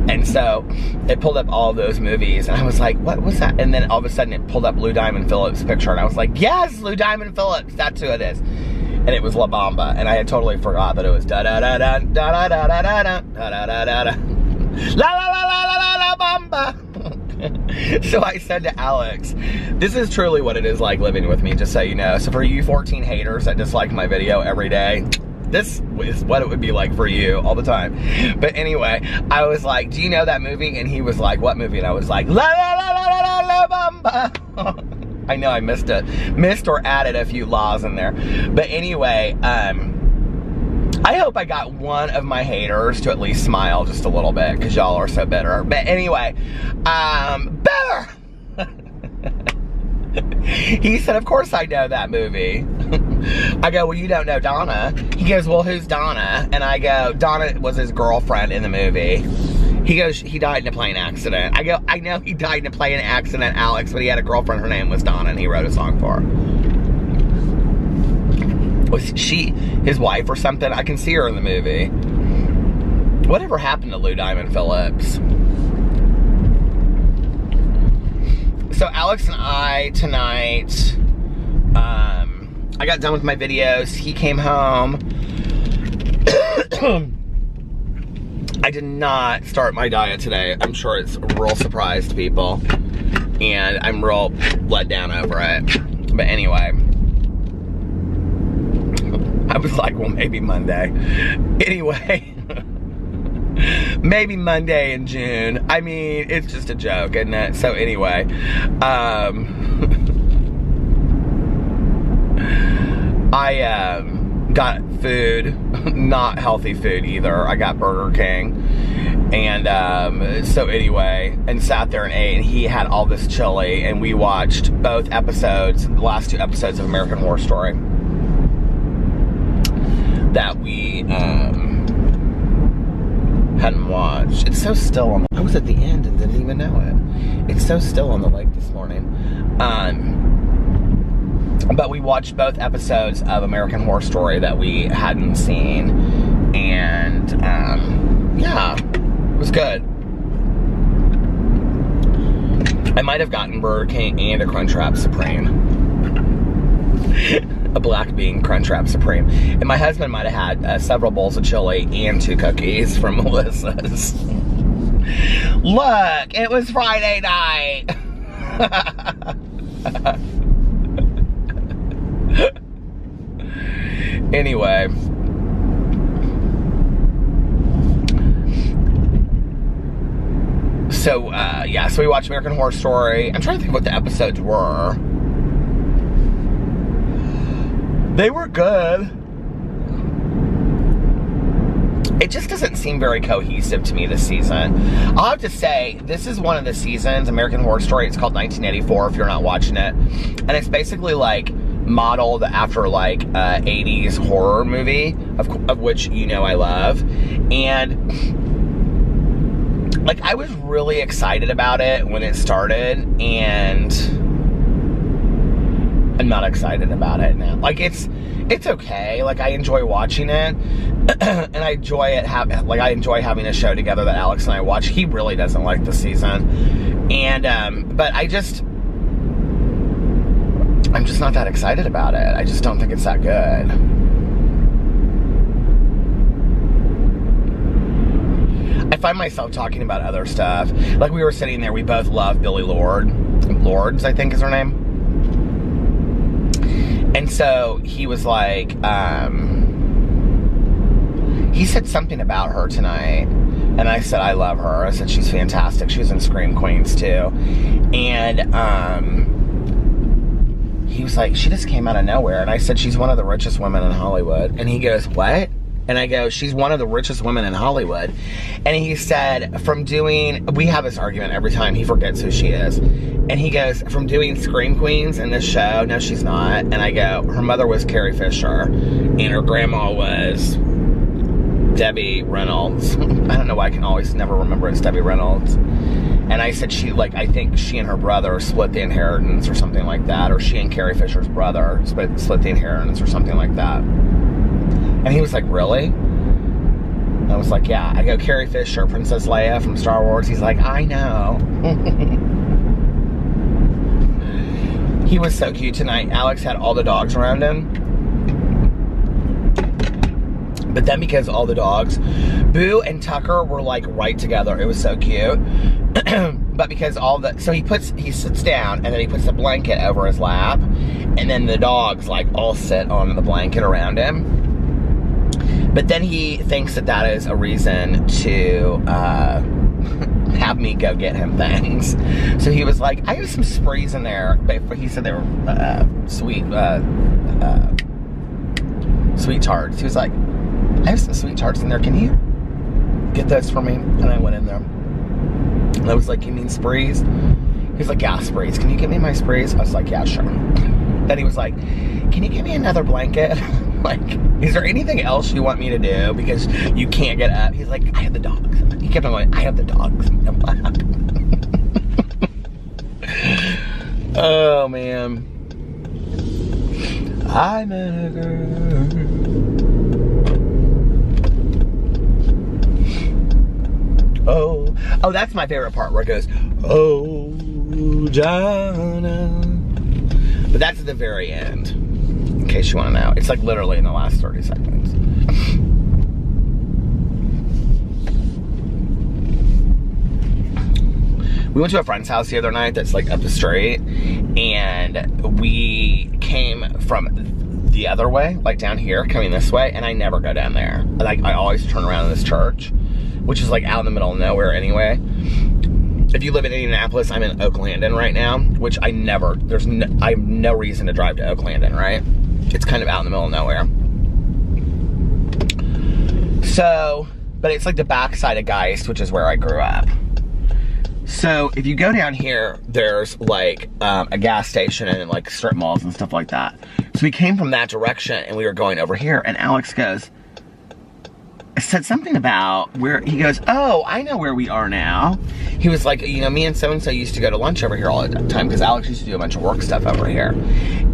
Speaker 1: And so it pulled up all of those movies, and I was like, what was that? And then all of a sudden it pulled up Lou Diamond Phillips' picture, and I was like, yes, Lou Diamond Phillips, that's who it is. And it was La Bamba, and I had totally forgot that it was da-da-da-da, da-da-da-da-da, da-da-da-da-da, la-la-la-la-la-la-la Bamba. So I said to Alex, this is truly what it is like living with me, just so you know. So for you 14 haters that dislike my video every day, this is what it would be like for you all the time. But anyway, I was like, do you know that movie? And he was like, what movie? And I was like, La La La La La La Bamba. I know I missed or added a few laws in there. But anyway, I hope I got one of my haters to at least smile just a little bit, because y'all are so bitter. But anyway, better! He said, of course I know that movie. I go, well, you don't know Donna. He goes, well, who's Donna? And I go, Donna was his girlfriend in the movie. He goes, he died in a plane accident. I go, I know he died in a plane accident, Alex, but he had a girlfriend, her name was Donna, and he wrote a song for her. Was she his wife or something? I can see her in the movie. Whatever happened to Lou Diamond Phillips? So Alex and I tonight, I got done with my videos. He came home. I did not start my diet today. I'm sure it's a real surprise to people, and I'm real let down over it. But anyway, I was like, well, maybe Monday. Anyway, maybe Monday in June. I mean, it's just a joke, isn't it? So anyway, I got food, not healthy food either. I got Burger King. And so anyway, and sat there and ate, and he had all this chili, and we watched both episodes, the last 2 episodes of American Horror Story that we hadn't watched. It's so still on the, I was at the end and didn't even know it. It's so still on the lake this morning. But we watched both episodes of American Horror Story that we hadn't seen, and yeah, it was good. I might have gotten Burger King and a Crunchwrap Supreme. A black bean Crunchwrap Supreme. And my husband might have had several bowls of chili and 2 cookies from Melissa's. Look, it was Friday night. Anyway. So, yeah, so we watched American Horror Story. I'm trying to think what the episodes were. They were good. It just doesn't seem very cohesive to me this season. I'll have to say, this is one of the seasons, American Horror Story. It's called 1984 if you're not watching it. And it's basically like modeled after like 80s horror movie, of which you know I love. And like, I was really excited about it when it started, and I'm not excited about it now. Like, it's okay. Like, I enjoy watching it, and I enjoy it I enjoy having a show together that Alex and I watch. He really doesn't like the season, and but I'm just not that excited about it. I just don't think it's that good. I find myself talking about other stuff. Like, we were sitting there, we both love Billy Lords, I think is her name. And so he was like, he said something about her tonight. And I said, I love her. I said, she's fantastic. She was in Scream Queens too. And he was like, she just came out of nowhere. And I said, she's one of the richest women in Hollywood. And he goes, what? And I go, she's one of the richest women in Hollywood. And he said, we have this argument every time, he forgets who she is. And he goes, from doing Scream Queens in this show, no, she's not. And I go, her mother was Carrie Fisher, and her grandma was Debbie Reynolds. I don't know why I can always never remember it's Debbie Reynolds. And I said, I think she and her brother split the inheritance or something like that. Or she and Carrie Fisher's brother split the inheritance or something like that. And he was like, really? I was like, yeah. I go, Carrie Fisher, Princess Leia from Star Wars. He's like, I know. He was so cute tonight. Alex had all the dogs around him. But then because all the dogs, Boo and Tucker were like right together. It was so cute. But because he sits down and then he puts the blanket over his lap, and then the dogs like all sit on the blanket around him. But then he thinks that is a reason to have me go get him things. So he was like, I have some sprees in there, but he said they were sweet tarts. He was like, I have some sweet tarts in there. Can you get those for me? And I went in there. And I was like, you mean sprees? He's like, yeah, sprees. Can you give me my sprees? I was like, yeah, sure. Then he was like, can you give me another blanket? Like, is there anything else you want me to do? Because you can't get up. He's like, I have the dogs. He kept on going, I have the dogs. Oh, man. I met a girl. Oh, that's my favorite part where it goes, oh, Jana. But that's at the very end, in case you want to know. It's like literally in the last 30 seconds. We went to a friend's house the other night that's like up the street, and we came from the other way, like down here, coming this way, and I never go down there. Like, I always turn around in this church, which is like out in the middle of nowhere anyway. If you live in Indianapolis, I'm in Oaklandon right now, which I have no reason to drive to Oaklandon, right? It's kind of out in the middle of nowhere. So, but it's like the backside of Geist, which is where I grew up. So if you go down here, there's like a gas station and like strip malls and stuff like that. So we came from that direction and we were going over here, and Alex said something about where, he goes, oh, I know where we are now. He was like, you know, me and so-and-so used to go to lunch over here all the time because Alex used to do a bunch of work stuff over here.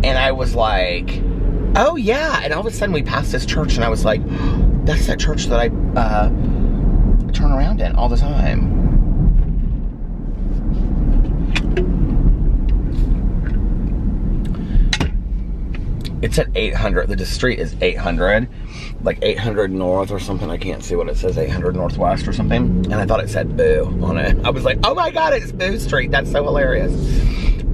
Speaker 1: And I was like, oh yeah. And all of a sudden we passed this church and I was like, that's that church that I turn around in all the time. It's at 800. The street is 800. Like 800 North or something. I can't see what it says. 800 Northwest or something. And I thought it said Boo on it. I was like, oh my God, it's Boo Street. That's so hilarious.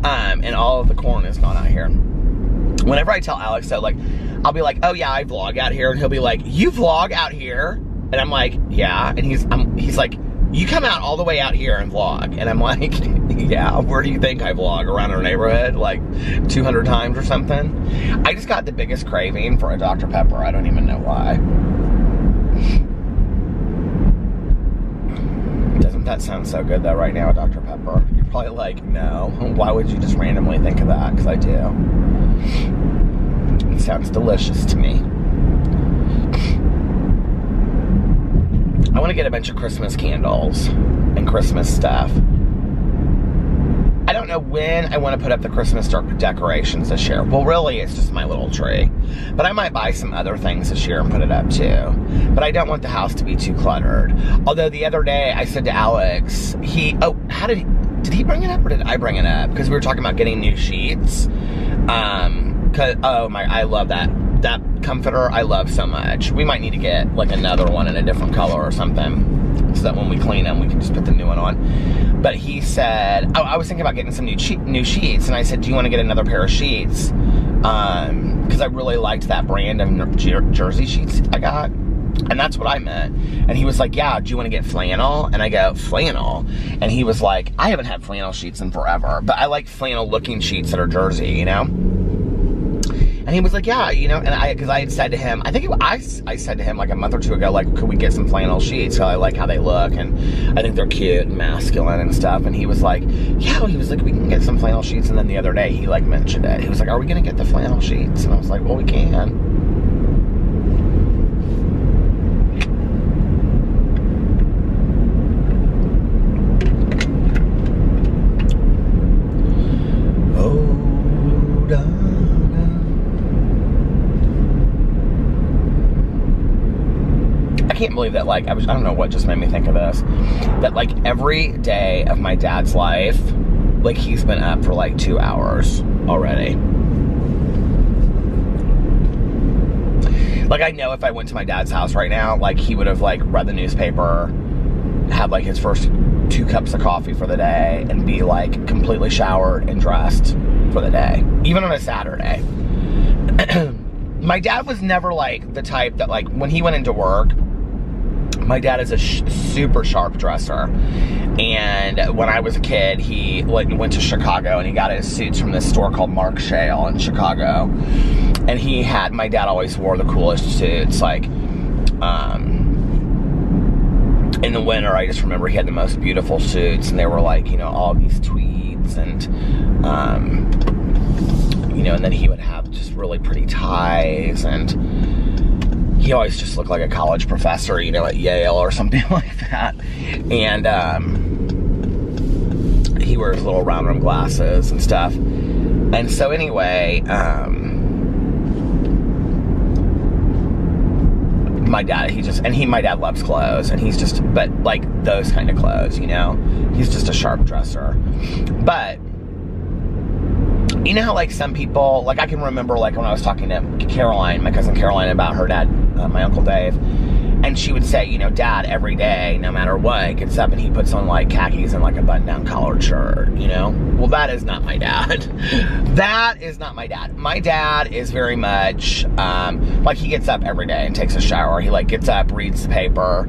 Speaker 1: And all of the corn is gone out here. Whenever I tell Alex that, like, I'll be like, oh yeah, I vlog out here. And he'll be like, you vlog out here? And I'm like, yeah. And he's like, you come out all the way out here and vlog. And I'm like, yeah, where do you think I vlog? Around our neighborhood? Like 200 times or something? I just got the biggest craving for a Dr. Pepper. I don't even know why. Doesn't that sound so good though right now, Dr. Pepper? You're probably like, no. Why would you just randomly think of that? Because I do. It sounds delicious to me. I want to get a bunch of Christmas candles and Christmas stuff. I don't know when I want to put up the Christmas decorations this year. Well, really, it's just my little tree. But I might buy some other things this year and put it up too. But I don't want the house to be too cluttered. Although the other day I said to Alex, did he bring it up or did I bring it up? Because we were talking about getting new sheets. I love that comforter. I love so much. We might need to get like another one in a different color or something, so that when we clean them, we can just put the new one on. But he said, I was thinking about getting some new sheets, and I said, do you want to get another pair of sheets? Because I really liked that brand of jersey sheets I got. And that's what I meant. And he was like, yeah, do you want to get flannel? And I go, flannel? And he was like, I haven't had flannel sheets in forever, but I like flannel looking sheets that are jersey, you know? And he was like, yeah, you know, and because I had said to him, I said to him like a month or two ago, like, could we get some flannel sheets? So I like how they look, and I think they're cute and masculine and stuff. And he was like, yeah, he was like, we can get some flannel sheets. And then the other day he like mentioned it. He was like, are we gonna get the flannel sheets? And I was like, well, we can. I can't believe that, like, I don't know what just made me think of this, that like every day of my dad's life, like he's been up for like 2 hours already. Like I know if I went to my dad's house right now, like he would have like read the newspaper, have like his first 2 cups of coffee for the day and be like completely showered and dressed for the day, even on a Saturday. My dad was never like the type that, like, when he went into work, my dad is a super sharp dresser. And when I was a kid, he went to Chicago and he got his suits from this store called Mark Shale in Chicago. And my dad always wore the coolest suits. Like, in the winter, I just remember he had the most beautiful suits, and they were like, you know, all these tweeds, and, you know, and then he would have just really pretty ties, and he always just looked like a college professor, you know, at Yale or something like that. And he wears little round rim glasses and stuff. And so anyway, my dad, my dad loves clothes, and he's just, but like those kind of clothes, you know, he's just a sharp dresser. But you know how like some people, like I can remember like when I was talking to Caroline, my cousin Caroline, about her dad, my Uncle Dave, and she would say, you know, Dad every day, no matter what, gets up and he puts on like khakis and like a button-down collared shirt, you know? Well, that is not my dad. That is not my dad. My dad is very much, like he gets up every day and takes a shower. He like gets up, reads the paper.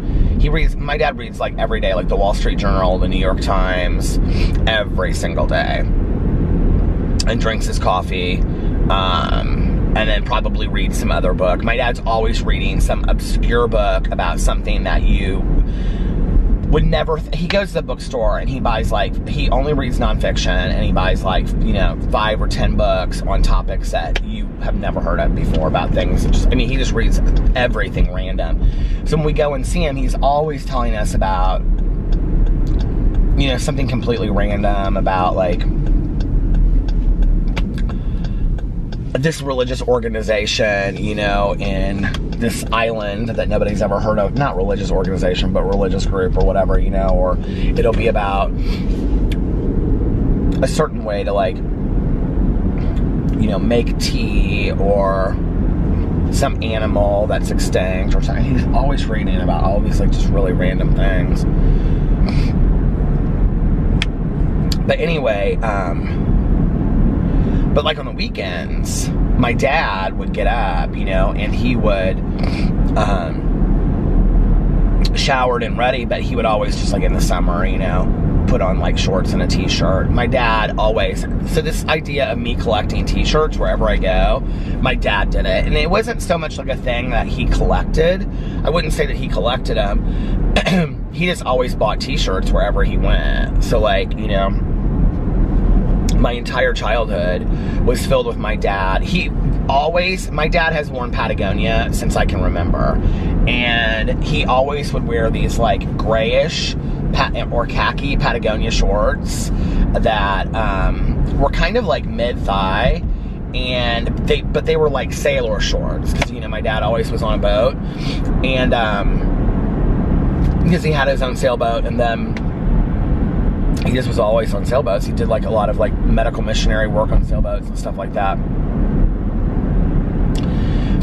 Speaker 1: My dad reads like every day, like the Wall Street Journal, the New York Times, every single day. And drinks his coffee, and then probably reads some other book. My dad's always reading some obscure book about something that you would never, he goes to the bookstore and he buys like, he only reads nonfiction, and he buys like, you know, 5 or 10 books on topics that you have never heard of before about things. Just, I mean, he just reads everything random. So when we go and see him, he's always telling us about, you know, something completely random about like, this religious organization, you know, in this island that nobody's ever heard of. Not religious organization, but religious group or whatever, you know, or it'll be about a certain way to like, you know, make tea, or some animal that's extinct or something. He's always reading about all these like just really random things. But anyway, but like on the weekends, my dad would get up, you know, and he would, showered and ready, but he would always just like in the summer, you know, put on like shorts and a t-shirt. My dad always, so this idea of me collecting t-shirts wherever I go, my dad did it. And it wasn't so much like a thing that he collected. I wouldn't say that he collected them. He just always bought t-shirts wherever he went. So like, you know, my entire childhood was filled with my dad. My dad has worn Patagonia since I can remember. And he always would wear these like grayish or khaki Patagonia shorts that were kind of like mid-thigh. But they were like sailor shorts. Because, you know, my dad always was on a boat. And because he had his own sailboat, and then he just was always on sailboats. He did like a lot of like medical missionary work on sailboats and stuff like that.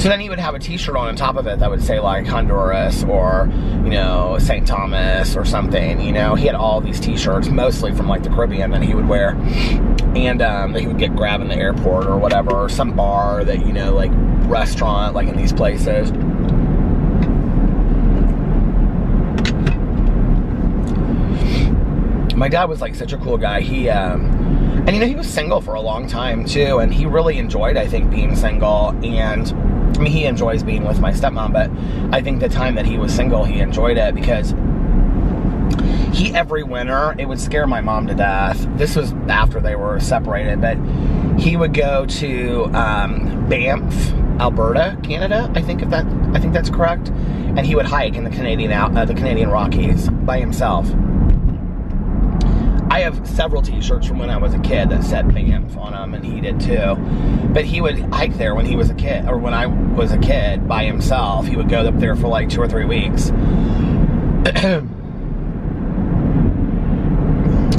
Speaker 1: So then he would have a t-shirt on top of it that would say like Honduras or, you know, St. Thomas or something, you know. He had all these t-shirts, mostly from like the Caribbean, that he would wear. And that he would grab in the airport or whatever, or some bar that, you know, like restaurant, like in these places. My dad was like such a cool guy. He, and you know, he was single for a long time too, and he really enjoyed, I think, being single. And I mean, he enjoys being with my stepmom, but I think the time that he was single, he enjoyed it because every winter, it would scare my mom to death. This was after they were separated, but he would go to Banff, Alberta, Canada. I think that's correct. And he would hike in the Canadian Rockies by himself. I have several t-shirts from when I was a kid that said Banff on them, and he did too. But he would hike there when he was a kid, or when I was a kid, by himself. He would go up there for like 2 or 3 weeks.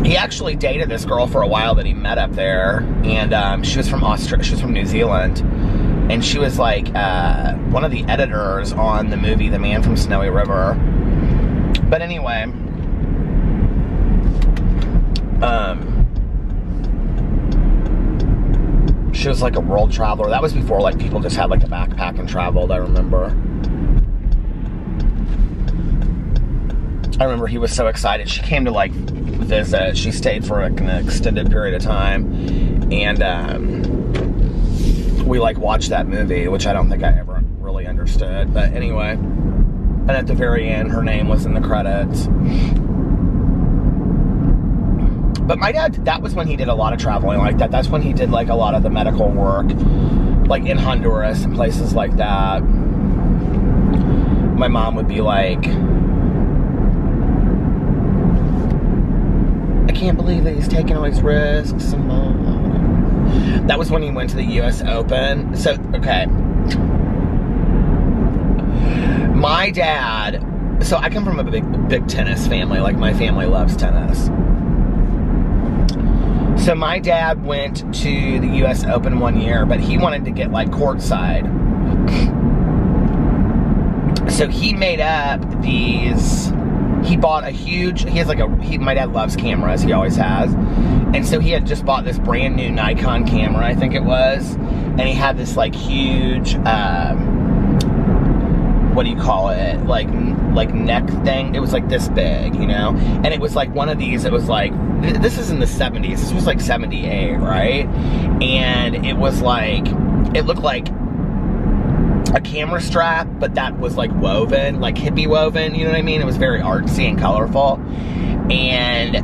Speaker 1: He actually dated this girl for a while that he met up there, and she was from Australia. She was from New Zealand, and she was like one of the editors on the movie The Man from Snowy River. But anyway, She was like a world traveler. That was before like people just had like a backpack and traveled, I remember. He was so excited. She came to like visit. She stayed for an extended period of time. And we like watched that movie, which I don't think I ever really understood. But anyway, and at the very end, her name was in the credits. But my dad, that was when he did a lot of traveling like that. That's when he did like a lot of the medical work, like in Honduras and places like that. My mom would be like, I can't believe that he's taking all these risks. And that was when he went to the US Open. So, okay. My dad, so I come from a big tennis family. Like my family loves tennis. So my dad went to the US Open one year, but he wanted to get like courtside. So he made up these, he bought a huge, my dad loves cameras, he always has. And so he had just bought this brand new Nikon camera, I think it was. And he had this like huge, what do you call it? Like neck thing. It was like this big, you know? And it was like one of these, it was like, this is in the 70s. This was like 78, right? And it was like, it looked like a camera strap, but that was like woven, like hippie woven, you know what I mean? It was very artsy and colorful. And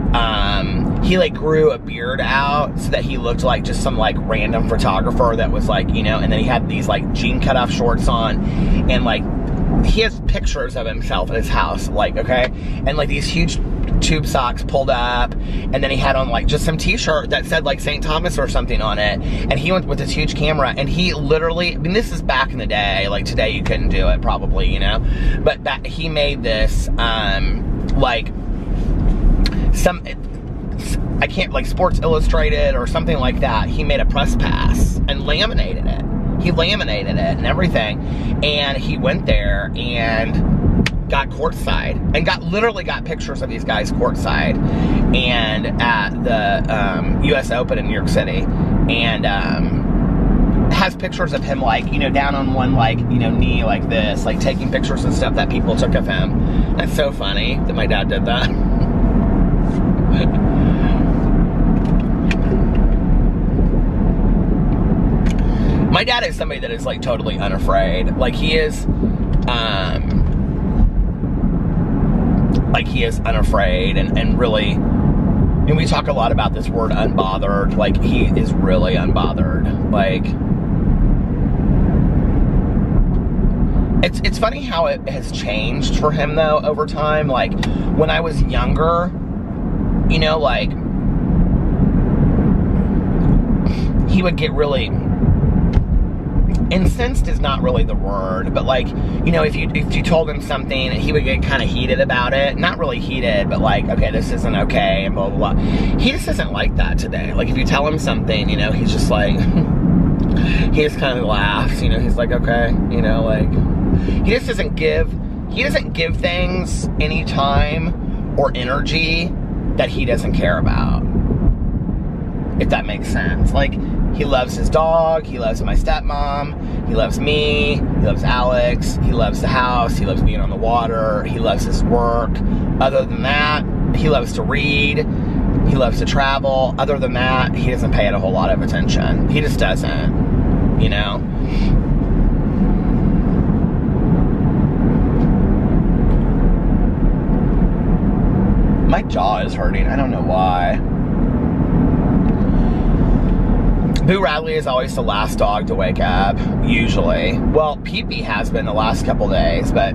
Speaker 1: he like grew a beard out so that he looked like just some like random photographer that was like, you know, and then he had these like jean cutoff shorts on, and like he has pictures of himself at his house, like, okay, and like these huge tube socks pulled up, and then he had on like just some t-shirt that said like St. Thomas or something on it, and he went with this huge camera, and he literally, I mean, this is back in the day, like today you couldn't do it probably, you know, but that he made this like some, I can't, like Sports Illustrated or something like that. He made a press pass and laminated it. He laminated it and everything, and he went there and got courtside and literally got pictures of these guys courtside and at the US Open in New York City, and has pictures of him like, you know, down on one like, you know, knee like this, like taking pictures and stuff that people took of him. That's so funny that my dad did that. My dad is somebody that is like totally unafraid. Like he is unafraid and really, and we talk a lot about this word unbothered. Like he is really unbothered. Like it's funny how it has changed for him though over time. Like when I was younger, you know, like he would get really incensed is not really the word, but like, you know, if you told him something, he would get kind of heated about it. Not really heated, but like, okay, this isn't okay, and blah, blah, blah. He just isn't like that today. Like, if you tell him something, you know, he's just like, he just kind of laughs, you know, he's like, okay, you know, like, he just doesn't give things any time or energy that he doesn't care about, if that makes sense. Like, he loves his dog, he loves my stepmom, he loves me, he loves Alex, he loves the house, he loves being on the water, he loves his work. Other than that, he loves to read, he loves to travel. Other than that, he doesn't pay it a whole lot of attention. He just doesn't, you know? My jaw is hurting, I don't know why. Boo Radley is always the last dog to wake up, usually. Well, Pee-Pee has been the last couple days, but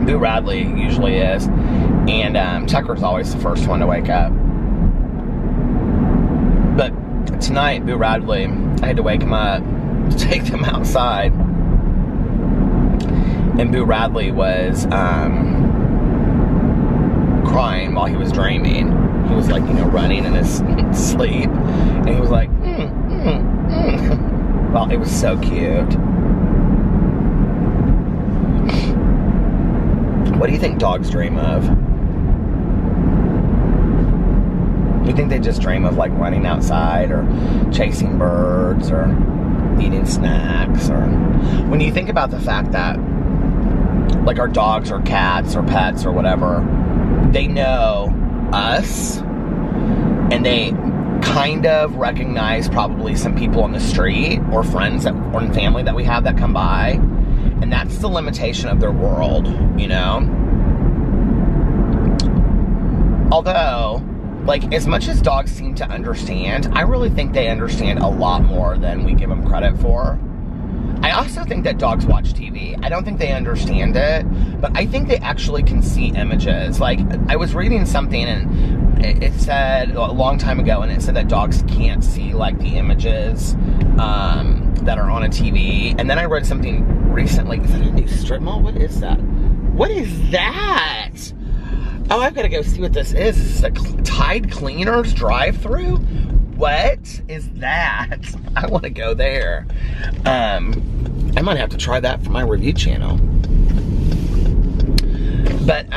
Speaker 1: Boo Radley usually is. And Tucker's always the first one to wake up. But tonight, Boo Radley, I had to wake him up to take them outside. And Boo Radley was crying while he was dreaming. He was like, you know, running in his sleep, and he was like, Well, it was so cute. What do you think dogs dream of? We think they just dream of like running outside or chasing birds or eating snacks. Or when you think about the fact that like our dogs or cats or pets or whatever, they know us and they kind of recognize probably some people on the street or friends that, or family that we have that come by, and that's the limitation of their world, you know? Although, like, as much as dogs seem to understand, I really think they understand a lot more than we give them credit for. I also think that dogs watch TV. I don't think they understand it, but I think they actually can see images. Like, I was reading something and it said a long time ago, and it said that dogs can't see like the images that are on a TV. And then I read something recently. Is that a new strip mall? What is that? What is that? Oh, I've got to go see what this is. This is a Tide Cleaners drive-through? What is that? I want to go there. I might have to try that for my review channel. But,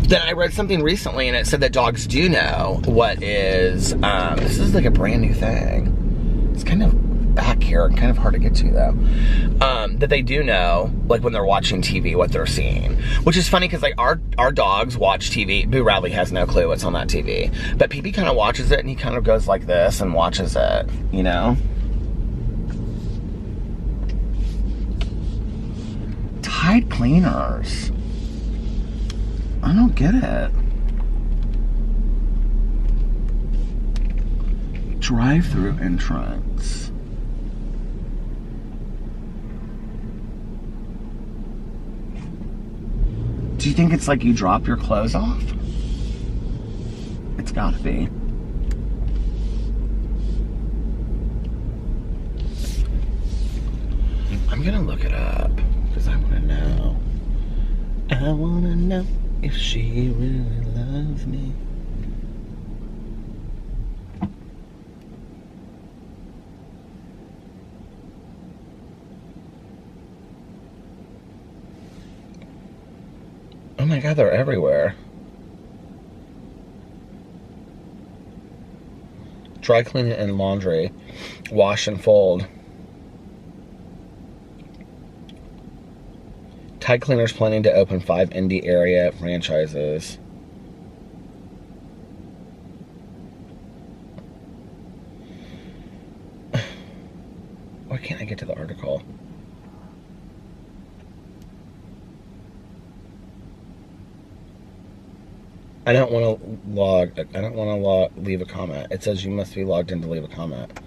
Speaker 1: then I read something recently and it said that dogs do know what is, this is like a brand new thing. It's kind of back here, kind of hard to get to though. That they do know, like when they're watching TV, what they're seeing. Which is funny because like our dogs watch TV. Boo Radley has no clue what's on that TV. But PP kind of watches it and he kind of goes like this and watches it, you know? Tide Cleaners. I don't get it. Drive-through entrance. Do you think it's like you drop your clothes off? It's gotta be. I'm gonna look it up because I wanna know. I wanna know if she really loves me. Oh my God, they're everywhere. Dry cleaning and laundry. Wash and fold. Tide Cleaners planning to open 5 indie area franchises. Why can't I get to the article? I don't want to leave a comment. It says you must be logged in to leave a comment.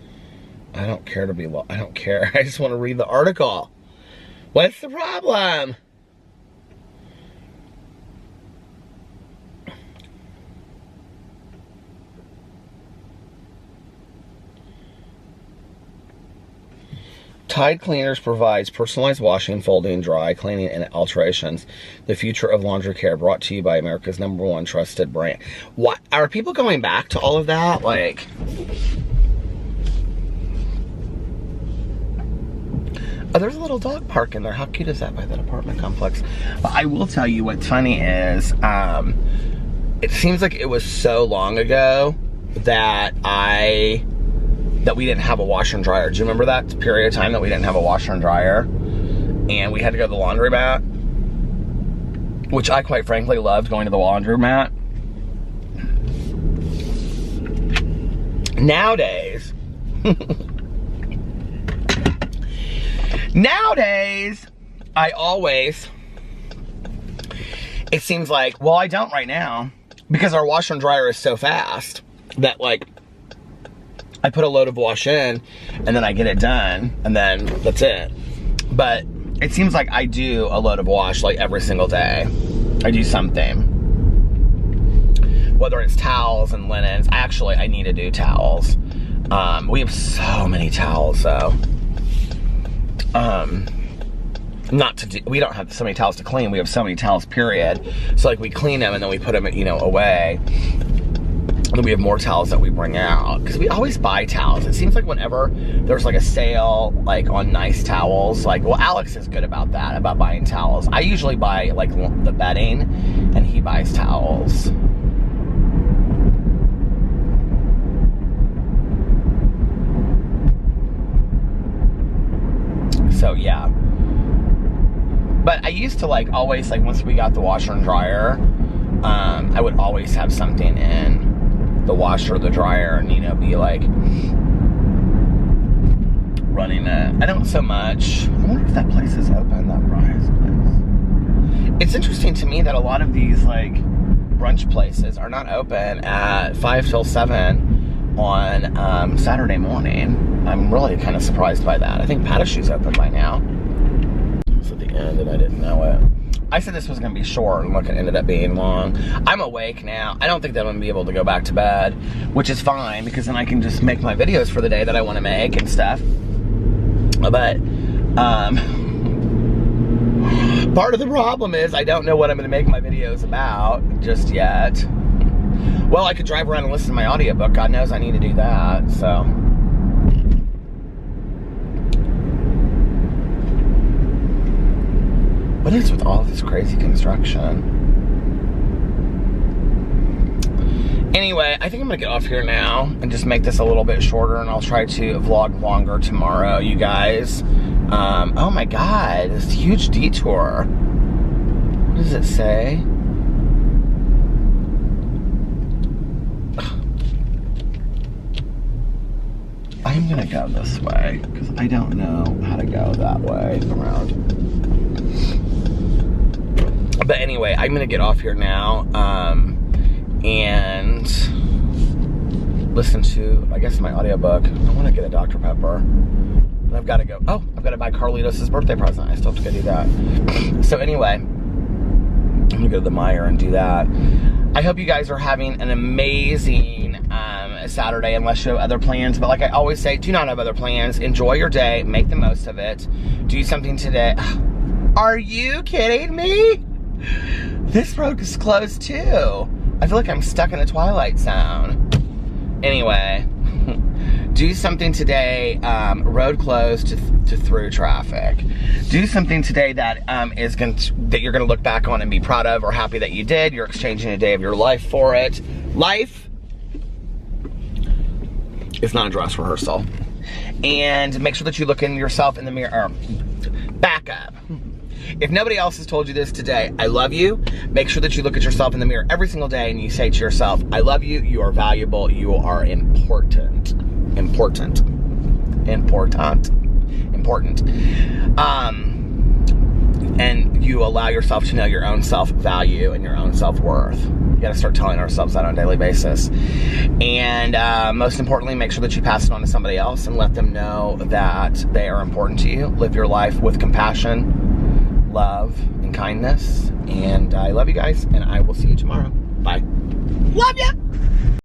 Speaker 1: I don't care to be I don't care. I just want to read the article. What's the problem? Tide Cleaners provides personalized washing, folding, dry cleaning, and alterations. The future of laundry care, brought to you by America's #1 trusted brand. What are people going back to all of that? Like, oh, there's a little dog park in there. How cute is that by that apartment complex? But I will tell you what's funny is, it seems like it was so long ago that we didn't have a washer and dryer. Do you remember that period of time that we didn't have a washer and dryer? And we had to go to the laundromat, which I quite frankly loved going to the laundromat. Nowadays, it seems like, well, I don't right now because our washer and dryer is so fast that like, I put a load of wash in and then I get it done and then that's it. But it seems like I do a load of wash like every single day. I do something. Whether it's towels and linens. I need to do towels. We have so many towels though. We don't have so many towels to clean. We have so many towels, period. So like we clean them and then we put them, you know, away. then we have more towels that we bring out, because we always buy towels. It seems like whenever there's like a sale, like on nice towels, like, well, Alex is good about that, about buying towels. I usually buy like the bedding, and he buys towels. So yeah. But I used to like always, like once we got the washer and dryer, I would always have something in the washer or the dryer, and, you know, be like running it. I don't so much. I wonder if that place is open, that Rise place. It's interesting to me that a lot of these like brunch places are not open at 5 till 7 on Saturday morning. I'm really kind of surprised by that. I think Patachou's open by now. It's at the end and I didn't know it. I said this was going to be short, and look, it ended up being long. I'm awake now. I don't think that I'm going to be able to go back to bed, which is fine, because then I can just make my videos for the day that I want to make and stuff. But, part of the problem is I don't know what I'm going to make my videos about just yet. Well, I could drive around and listen to my audiobook. God knows I need to do that, so. What is with all this crazy construction? Anyway, I think I'm gonna get off here now and just make this a little bit shorter, and I'll try to vlog longer tomorrow, you guys. Oh my God, this huge detour. What does it say? I'm gonna go this way, because I don't know how to go that way around. But anyway, I'm gonna get off here now, and listen to, I guess, my audiobook. I wanna get a Dr. Pepper. And I've gotta go, oh, I've gotta buy Carlitos' birthday present. I still have to go do that. So anyway, I'm gonna go to the Meijer and do that. I hope you guys are having an amazing Saturday, unless you have other plans. But like I always say, do not have other plans. Enjoy your day, make the most of it. Do something today. Are you kidding me? This road is closed too. I feel like I'm stuck in a Twilight Zone. Anyway, do something today, road closed to through traffic. Do something today that that you're gonna look back on and be proud of, or happy that you did. You're exchanging a day of your life for it. Life is not a dress rehearsal. And make sure that you look in yourself in the mirror. Back up. If nobody else has told you this today, I love you. Make sure that you look at yourself in the mirror every single day and you say to yourself, I love you, you are valuable, you are important. Important. And you allow yourself to know your own self-value and your own self-worth. You gotta start telling ourselves that on a daily basis. And most importantly, make sure that you pass it on to somebody else and let them know that they are important to you. Live your life with compassion, love, and kindness. And I love you guys, and I will see you tomorrow. Bye. Love ya!